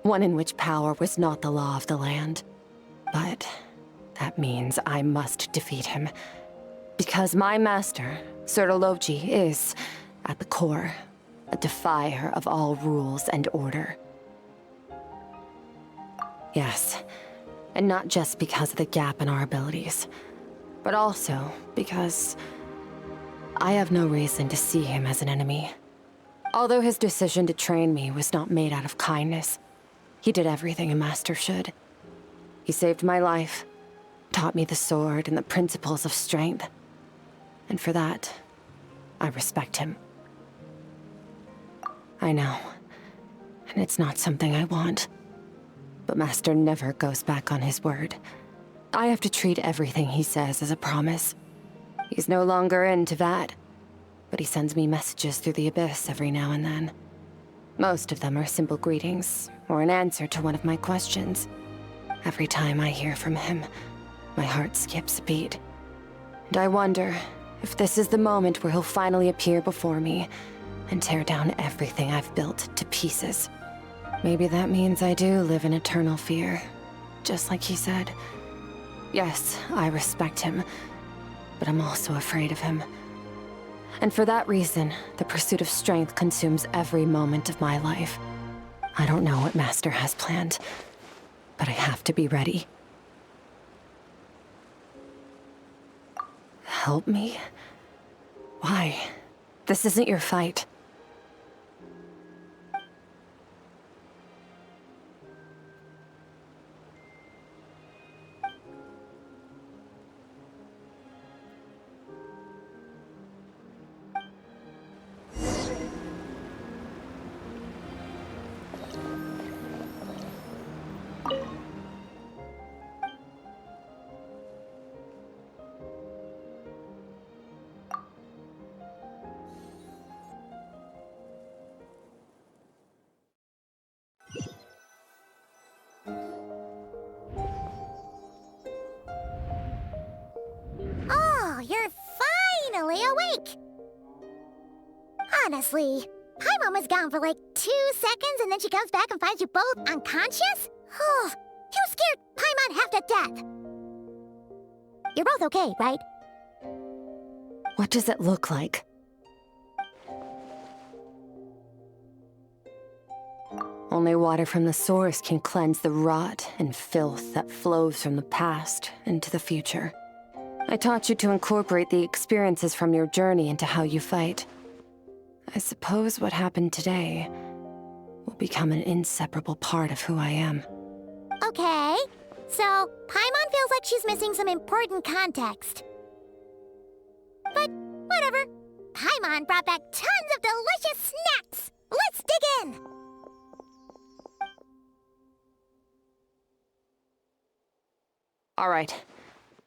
One in which power was not the law of the land. But that means I must defeat him. Because my master, Sirologi, is, at the core, a defier of all rules and order. Yes, and not just because of the gap in our abilities, but also because I have no reason to see him as an enemy. Although his decision to train me was not made out of kindness, he did everything a master should. He saved my life, taught me the sword and the principles of strength. And for that, I respect him. I know, and it's not something I want. But Master never goes back on his word. I have to treat everything he says as a promise. He's no longer into that, but he sends me messages through the abyss every now and then. Most of them are simple greetings, or an answer to one of my questions. Every time I hear from him, my heart skips a beat. And I wonder if this is the moment where he'll finally appear before me and tear down everything I've built to pieces. Maybe that means I do live in eternal fear, just like he said. Yes, I respect him, but I'm also afraid of him. And for that reason, the pursuit of strength consumes every moment of my life. I don't know what Master has planned, but I have to be ready. Help me? Why? This isn't your fight. Oh, you're finally awake! Honestly, Paimon was gone for like 2 seconds and then she comes back and finds you both unconscious? Oh, you scared Paimon half to death! You're both okay, right? What does it look like? Only water from the source can cleanse the rot and filth that flows from the past into the future. I taught you to incorporate the experiences from your journey into how you fight. I suppose what happened today will become an inseparable part of who I am. Okay, so Paimon feels like she's missing some important context. But whatever. Paimon brought back tons of delicious snacks! Let's dig in! All right.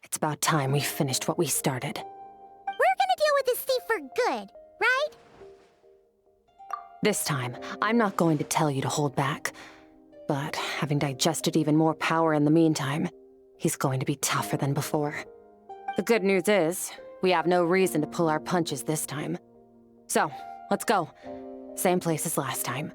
It's about time we finished what we started. We're gonna deal with this thief for good, right? This time, I'm not going to tell you to hold back. But having digested even more power in the meantime, he's going to be tougher than before. The good news is, we have no reason to pull our punches this time. So, let's go. Same place as last time.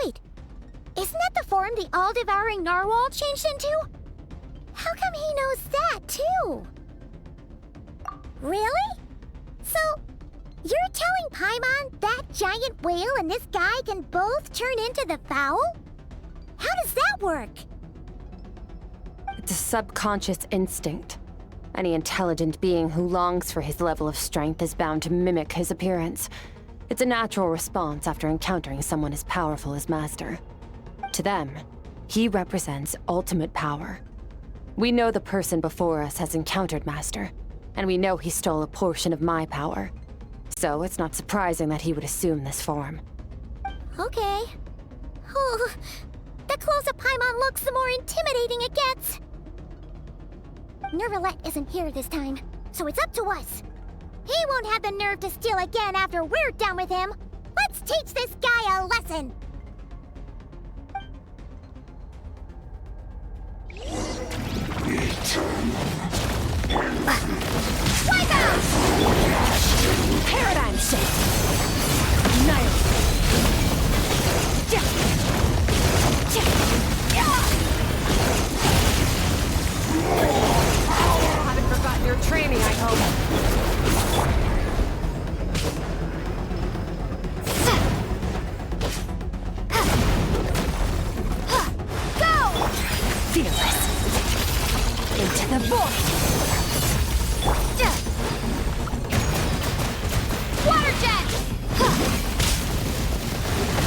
Wait, isn't that the form the all-devouring narwhal changed into? How come he knows that, too? Really? So, You're telling Paimon that giant whale and this guy can both turn into the fowl? How does that work? It's a subconscious instinct. Any intelligent being who longs for his level of strength is bound to mimic his appearance. It's a natural response after encountering someone as powerful as Master. To them, he represents ultimate power. We know the person before us has encountered Master, and we know he stole a portion of my power. So it's not surprising that he would assume this form. Okay. Oh, the closer Paimon looks, the more intimidating it gets. Nervalette isn't here this time, so it's up to us. He won't have the nerve to steal again after we're done with him. Let's teach this guy a lesson. Paradigm shift! Annihilate! Haven't forgotten your training, I hope. Go! Fearless! Into the void! Water jet!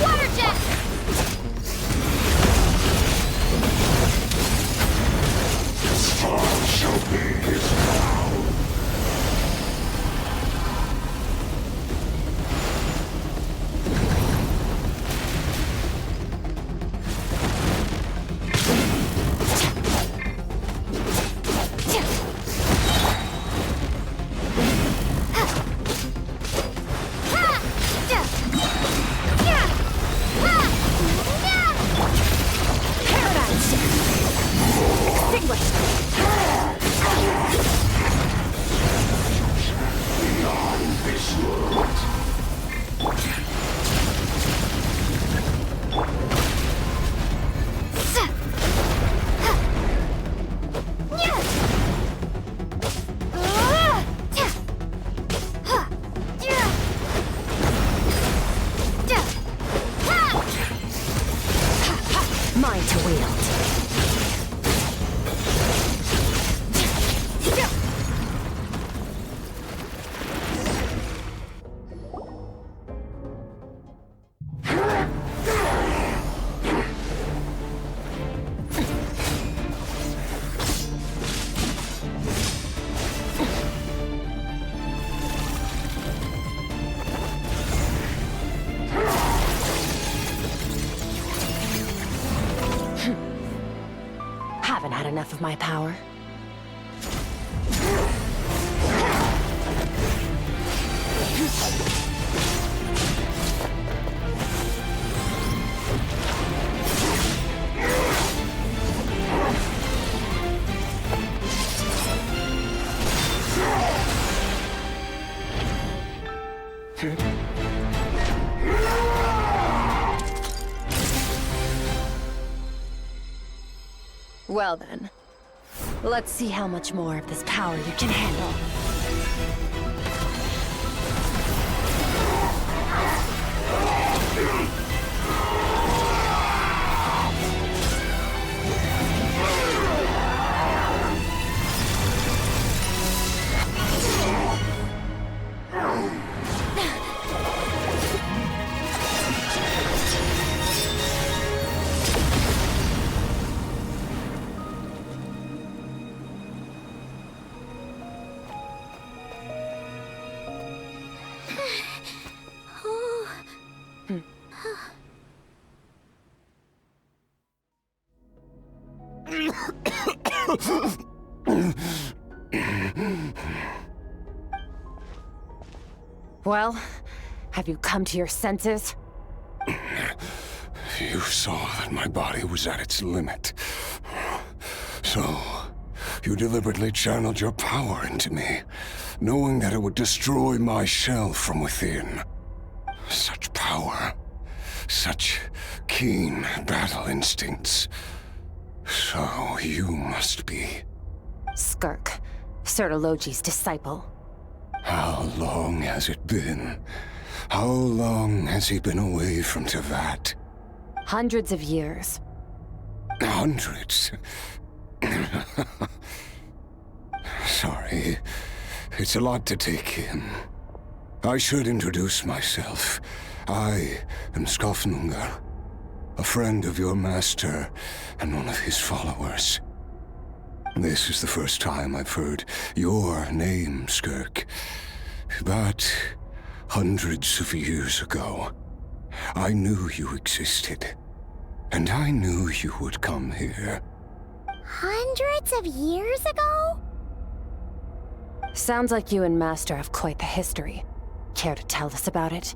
Water jet! The star shall be his crown. Mine to wield. Haven't had enough of my power. Well then, let's see how much more of this power you can handle. Well, have you come to your senses? You saw that my body was at its limit. So, you deliberately channeled your power into me, knowing that it would destroy my shell from within. Such power. Such keen battle instincts. So you must be... Skirk, Sertologi's disciple. How long has it been? How long has he been away from Tevat? Hundreds of years. Hundreds? Sorry. It's a lot to take in. I should introduce myself. I am Skofnungar, a friend of your master and one of his followers. This is the first time I've heard your name, Skirk. But hundreds of years ago, I knew you existed. And I knew you would come here. Hundreds of years ago? Sounds like you and Master have quite the history. Care to tell us about it?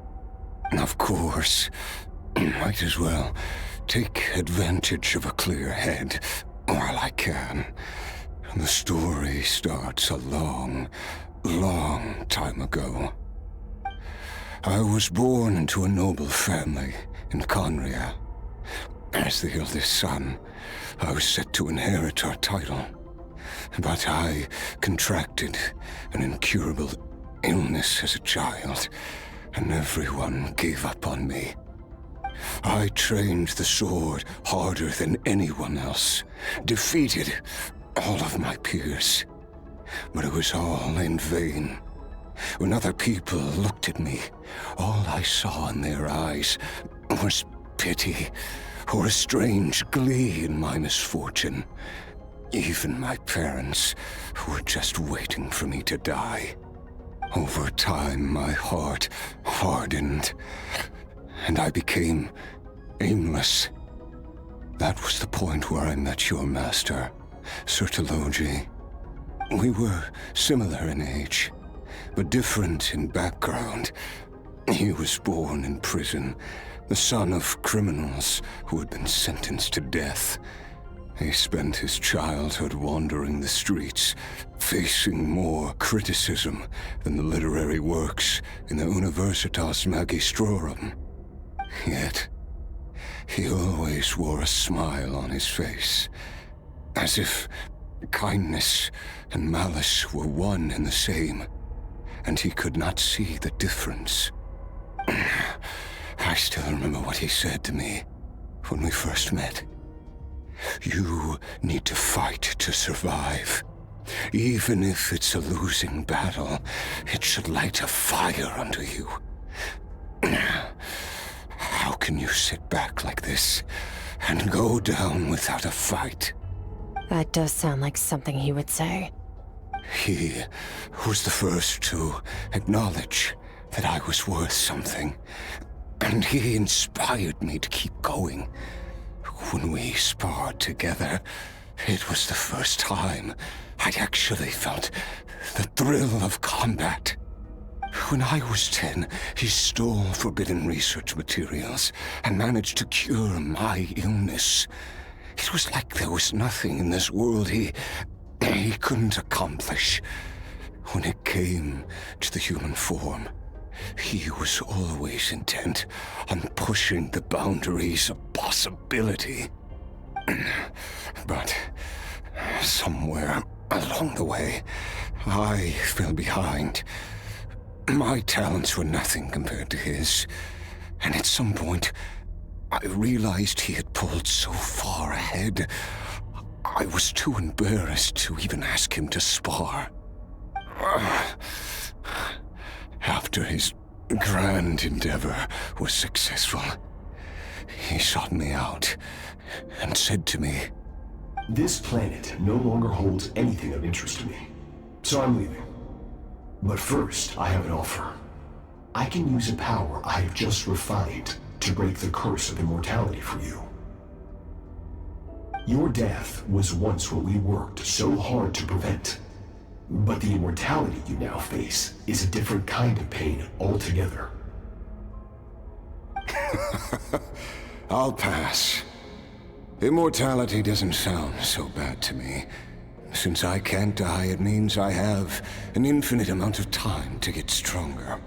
Of course. Might as well take advantage of a clear head while I can. The story starts a long, long time ago. I was born into a noble family in Conria. As the eldest son, I was set to inherit our title. But I contracted an incurable illness as a child, and everyone gave up on me. I trained the sword harder than anyone else, defeated all of my peers. But it was all in vain. When other people looked at me, all I saw in their eyes was pity or a strange glee in my misfortune. Even my parents were just waiting for me to die. Over time, my heart hardened, and I became aimless. That was the point where I met your master, Sir Telogi. We were similar in age, but different in background. He was born in prison, the son of criminals who had been sentenced to death. He spent his childhood wandering the streets, facing more criticism than the literary works in the Universitas Magistrorum. Yet, he always wore a smile on his face, as if kindness and malice were one and the same, and he could not see the difference. I still remember what he said to me when we first met. You need to fight to survive. Even if it's a losing battle, it should light a fire under you. How can you sit back like this and go down without a fight? That does sound like something he would say. He was the first to acknowledge that I was worth something, and he inspired me to keep going. When we sparred together, it was the first time I'd actually felt the thrill of combat. When I was 10, he stole forbidden research materials and managed to cure my illness. It was like there was nothing in this world he couldn't accomplish. When it came to the human form, he was always intent on pushing the boundaries of possibility. But somewhere along the way, I fell behind. My talents were nothing compared to his, and at some point, I realized he had pulled so far ahead, I was too embarrassed to even ask him to spar. After his grand endeavor was successful, he sought me out and said to me, "This planet no longer holds anything of interest to me, so I'm leaving. But first, I have an offer. I can use a power I have just refined to break the curse of immortality for you. Your death was once what we worked so hard to prevent. But the immortality you now face is a different kind of pain altogether." I'll pass. Immortality doesn't sound so bad to me. Since I can't die, it means I have an infinite amount of time to get stronger.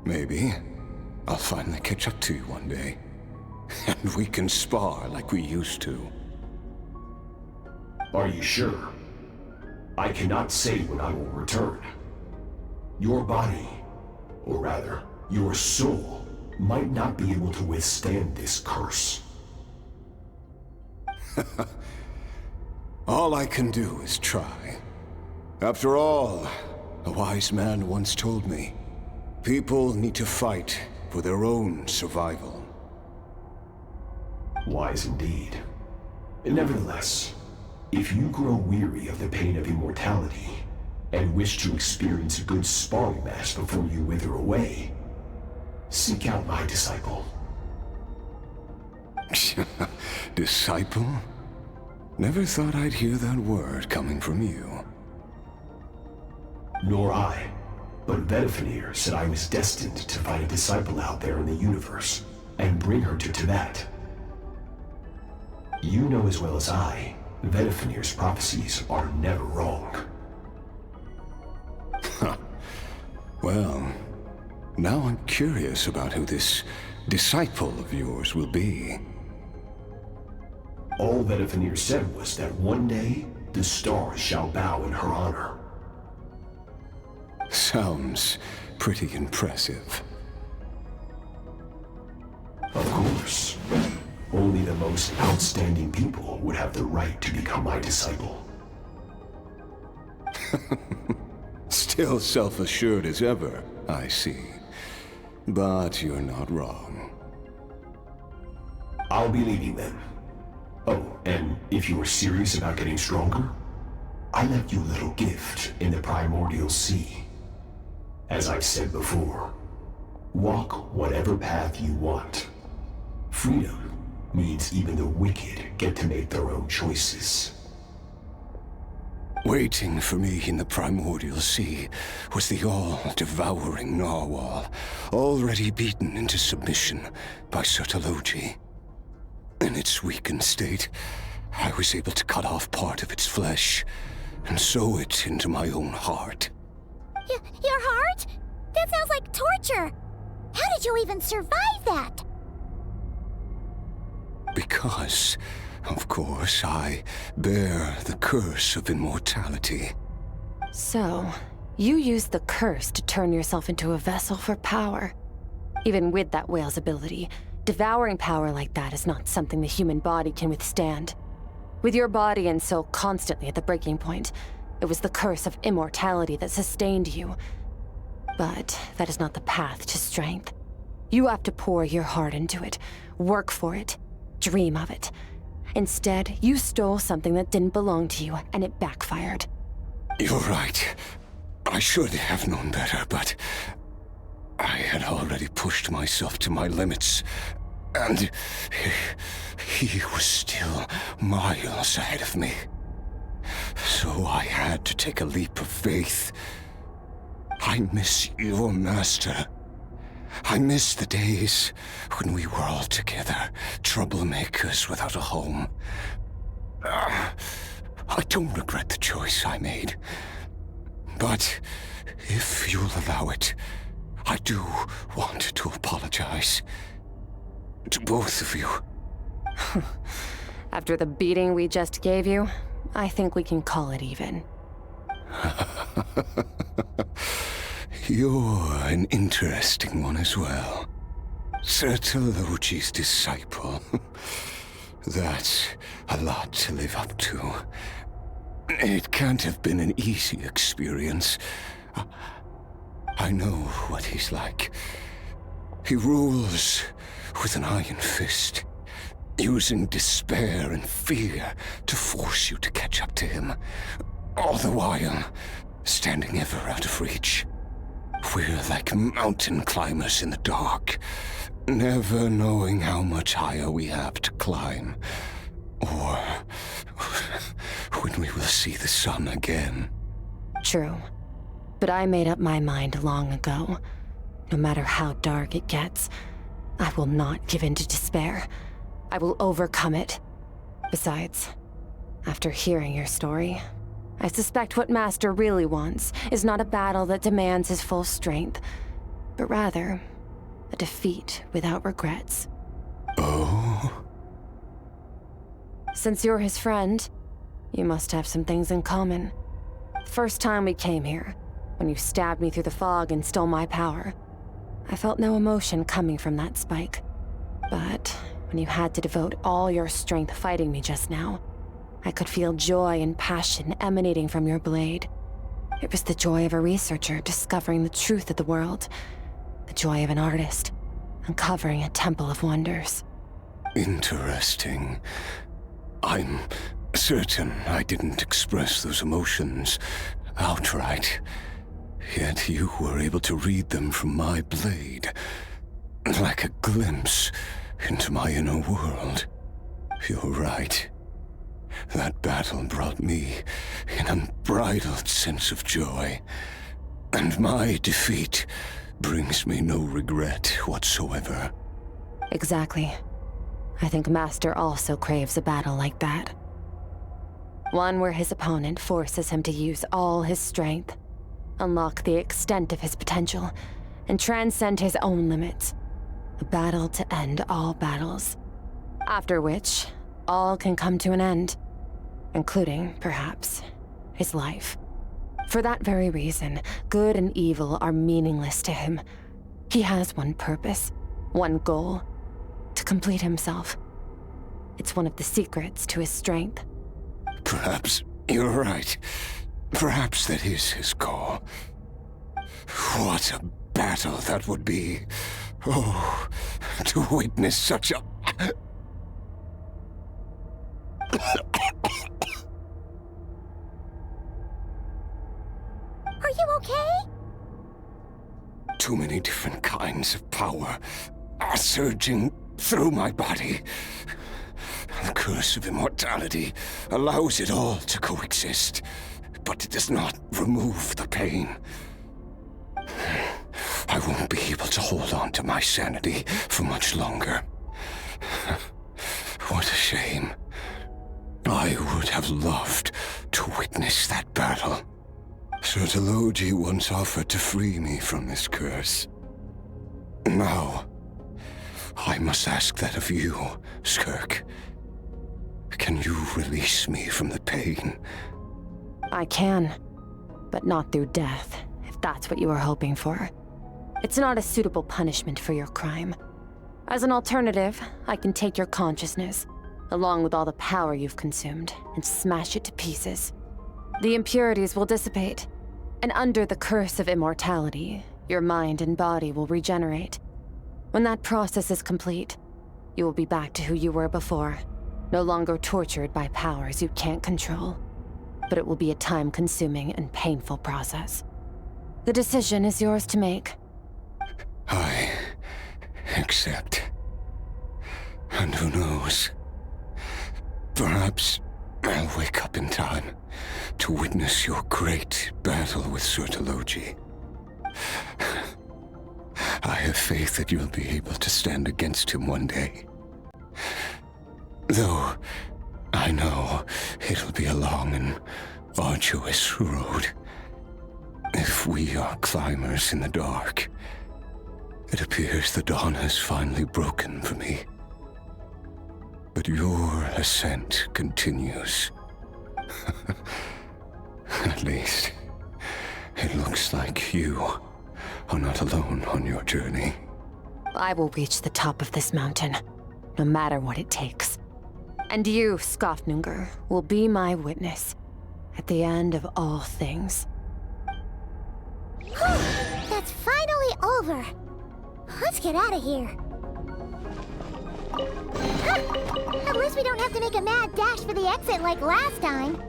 Maybe I'll finally catch up to you one day, and we can spar like we used to. Are you sure? I cannot say when I will return. Your body, or rather, your soul, might not be able to withstand this curse. All I can do is try. After all, a wise man once told me, people need to fight for their own survival. Wise indeed. Nevertheless, if you grow weary of the pain of immortality, and wish to experience a good sparring match before you wither away, seek out my disciple. Disciple? Never thought I'd hear that word coming from you. Nor I. But Vedifenir said I was destined to find a disciple out there in the universe, and bring her to Tibet. You know as well as I, Vedifenir's prophecies are never wrong. Well, now I'm curious about who this disciple of yours will be. All Vedifenir said was that one day, the stars shall bow in her honor. Sounds pretty impressive. Of course. Only the most outstanding people would have the right to become my disciple. Still self-assured as ever, I see. But you're not wrong. I'll be leaving then. Oh, and if you are serious about getting stronger, I left you a little gift in the primordial sea. As I've said before, walk whatever path you want. Freedom means even the wicked get to make their own choices. Waiting for me in the primordial sea was the all-devouring narwhal, already beaten into submission by Sertologi. In its weakened state, I was able to cut off part of its flesh and sew it into my own heart. Your heart? That sounds like torture! How did you even survive that? Because, of course, I bear the curse of immortality. So, you used the curse to turn yourself into a vessel for power. Even with that whale's ability, devouring power like that is not something the human body can withstand. With your body and soul constantly at the breaking point, it was the curse of immortality that sustained you. But that is not the path to strength. You have to pour your heart into it, work for it, dream of it. Instead, you stole something that didn't belong to you, and it backfired. You're right. I should have known better, but I had already pushed myself to my limits, and he was still miles ahead of me. So I had to take a leap of faith. I miss your master. I miss the days when we were all together, troublemakers without a home. I don't regret the choice I made. But if you'll allow it, I do want to apologize. To both of you. After the beating we just gave you, I think we can call it even. You're an interesting one as well. Sertologi's disciple. That's a lot to live up to. It can't have been an easy experience. I know what he's like. He rules with an iron fist, using despair and fear to force you to catch up to him, all the while standing ever out of reach. We're like mountain climbers in the dark, never knowing how much higher we have to climb, or when we will see the sun again. True. But I made up my mind long ago. No matter how dark it gets, I will not give in to despair. I will overcome it. Besides, after hearing your story, I suspect what Master really wants is not a battle that demands his full strength, but rather a defeat without regrets. Oh? Since you're his friend, you must have some things in common. First time we came here, when you stabbed me through the fog and stole my power. I felt no emotion coming from that spike. But when you had to devote all your strength fighting me just now, I could feel joy and passion emanating from your blade. It was the joy of a researcher discovering the truth of the world, the joy of an artist uncovering a temple of wonders. Interesting. I'm certain I didn't express those emotions outright. Yet you were able to read them from my blade, like a glimpse into my inner world. You're right. That battle brought me an unbridled sense of joy, and my defeat brings me no regret whatsoever. Exactly. I think Master also craves a battle like that. One where his opponent forces him to use all his strength, unlock the extent of his potential, and transcend his own limits. A battle to end all battles. After which, all can come to an end, including, perhaps, his life. For that very reason, good and evil are meaningless to him. He has one purpose, one goal: to complete himself. It's one of the secrets to his strength. Perhaps you're right. Perhaps that is his goal. What a battle that would be. Oh, to witness such a... Are you okay? Too many different kinds of power are surging through my body. The curse of immortality allows it all to coexist, but it does not remove the pain. I won't be able to hold on to my sanity for much longer. What a shame. I would have loved to witness that battle. Sertologi once offered to free me from this curse. Now, I must ask that of you, Skirk. Can you release me from the pain? I can, but not through death, if that's what you were hoping for. It's not a suitable punishment for your crime. As an alternative, I can take your consciousness, along with all the power you've consumed, and smash it to pieces. The impurities will dissipate, and under the curse of immortality, your mind and body will regenerate. When that process is complete, you will be back to who you were before, no longer tortured by powers you can't control. But it will be a time-consuming and painful process. The decision is yours to make. I accept. And who knows? Perhaps I'll wake up in time to witness your great battle with Sertologi. I have faith that you'll be able to stand against him one day. Though I know it'll be a long and arduous road. If we are climbers in the dark, it appears the dawn has finally broken for me. But your ascent continues. At least, it looks like you are not alone on your journey. I will reach the top of this mountain, no matter what it takes. And you, Skofnunger, will be my witness at the end of all things. That's finally over. Let's get out of here. At least we don't have to make a mad dash for the exit like last time.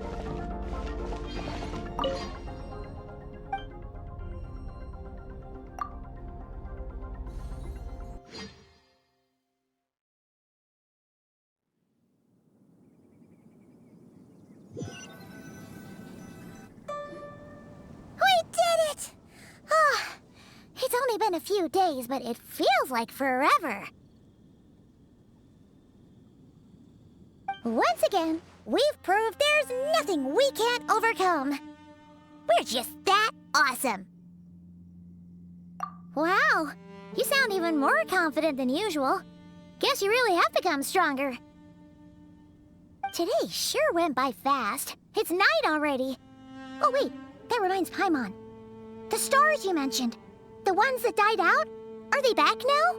It's only been a few days, but it feels like forever. Once again, we've proved there's nothing we can't overcome. We're just that awesome. Wow, you sound even more confident than usual. Guess you really have become stronger. Today sure went by fast. It's night already. Oh wait, that reminds Paimon. The stars you mentioned. The ones that died out? Are they back now?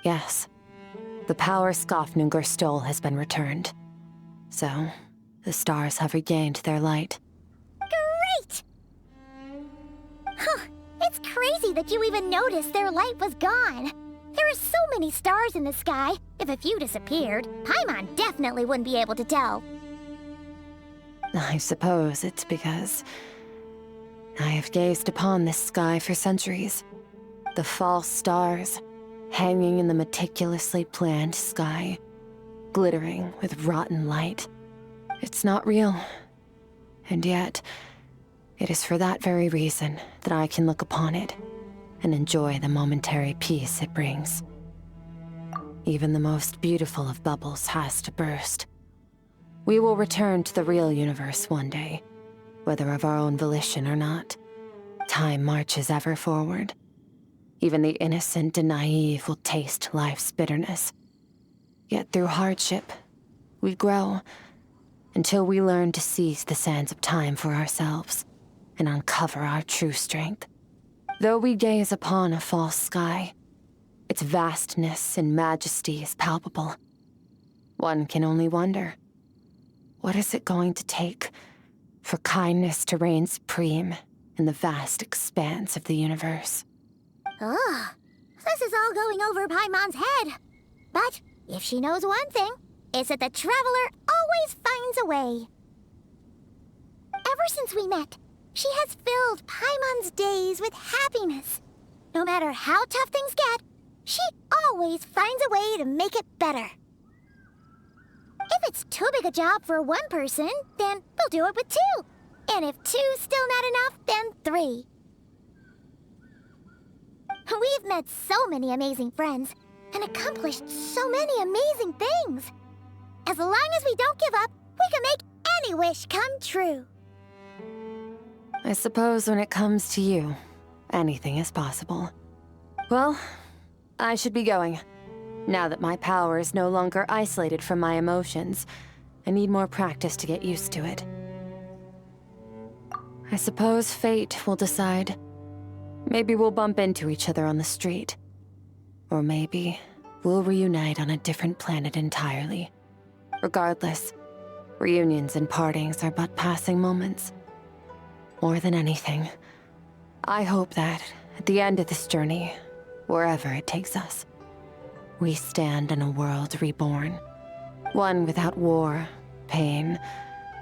Yes. The power Skafnungur stole has been returned. So, the stars have regained their light. Great! Huh. It's crazy that you even noticed their light was gone. There are so many stars in the sky. If a few disappeared, Paimon definitely wouldn't be able to tell. I suppose it's because I have gazed upon this sky for centuries. The false stars, hanging in the meticulously planned sky, glittering with rotten light. It's not real. And yet, it is for that very reason that I can look upon it and enjoy the momentary peace it brings. Even the most beautiful of bubbles has to burst. We will return to the real universe one day, whether of our own volition or not. Time marches ever forward. Even the innocent and naive will taste life's bitterness. Yet through hardship, we grow until we learn to seize the sands of time for ourselves and uncover our true strength. Though we gaze upon a false sky, its vastness and majesty is palpable. One can only wonder, what is it going to take for kindness to reign supreme in the vast expanse of the universe? Ugh, this is all going over Paimon's head. But if she knows one thing, it's that the Traveler always finds a way. Ever since we met, she has filled Paimon's days with happiness. No matter how tough things get, she always finds a way to make it better. If it's too big a job for one person, then we'll do it with two. And if two's still not enough, then 3. We've met so many amazing friends and accomplished so many amazing things. As long as we don't give up, we can make any wish come true. I suppose when it comes to you, anything is possible. Well, I should be going. Now that my power is no longer isolated from my emotions, I need more practice to get used to it. I suppose fate will decide. Maybe we'll bump into each other on the street. Or maybe we'll reunite on a different planet entirely. Regardless, reunions and partings are but passing moments. More than anything, I hope that, at the end of this journey, wherever it takes us, we stand in a world reborn. One without war, pain,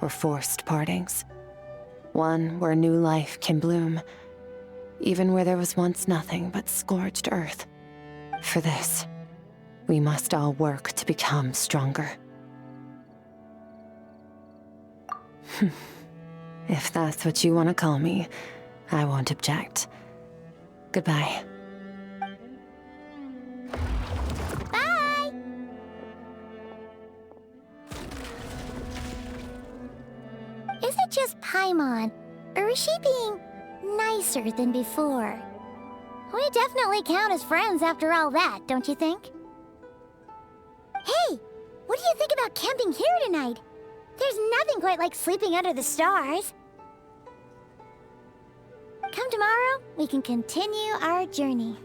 or forced partings. One where new life can bloom, even where there was once nothing but scorched earth. For this, we must all work to become stronger. If that's what you want to call me, I won't object. Goodbye. Bye! Is it just Paimon, or is she being nicer than before? We definitely count as friends after all that, don't you think? Hey, what do you think about camping here tonight? There's nothing quite like sleeping under the stars. Come tomorrow, we can continue our journey.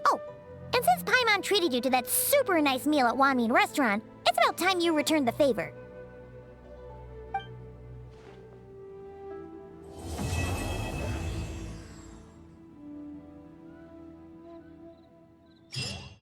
Oh, and since Paimon treated you to that super nice meal at Wanmin Restaurant, it's about time you returned the favor.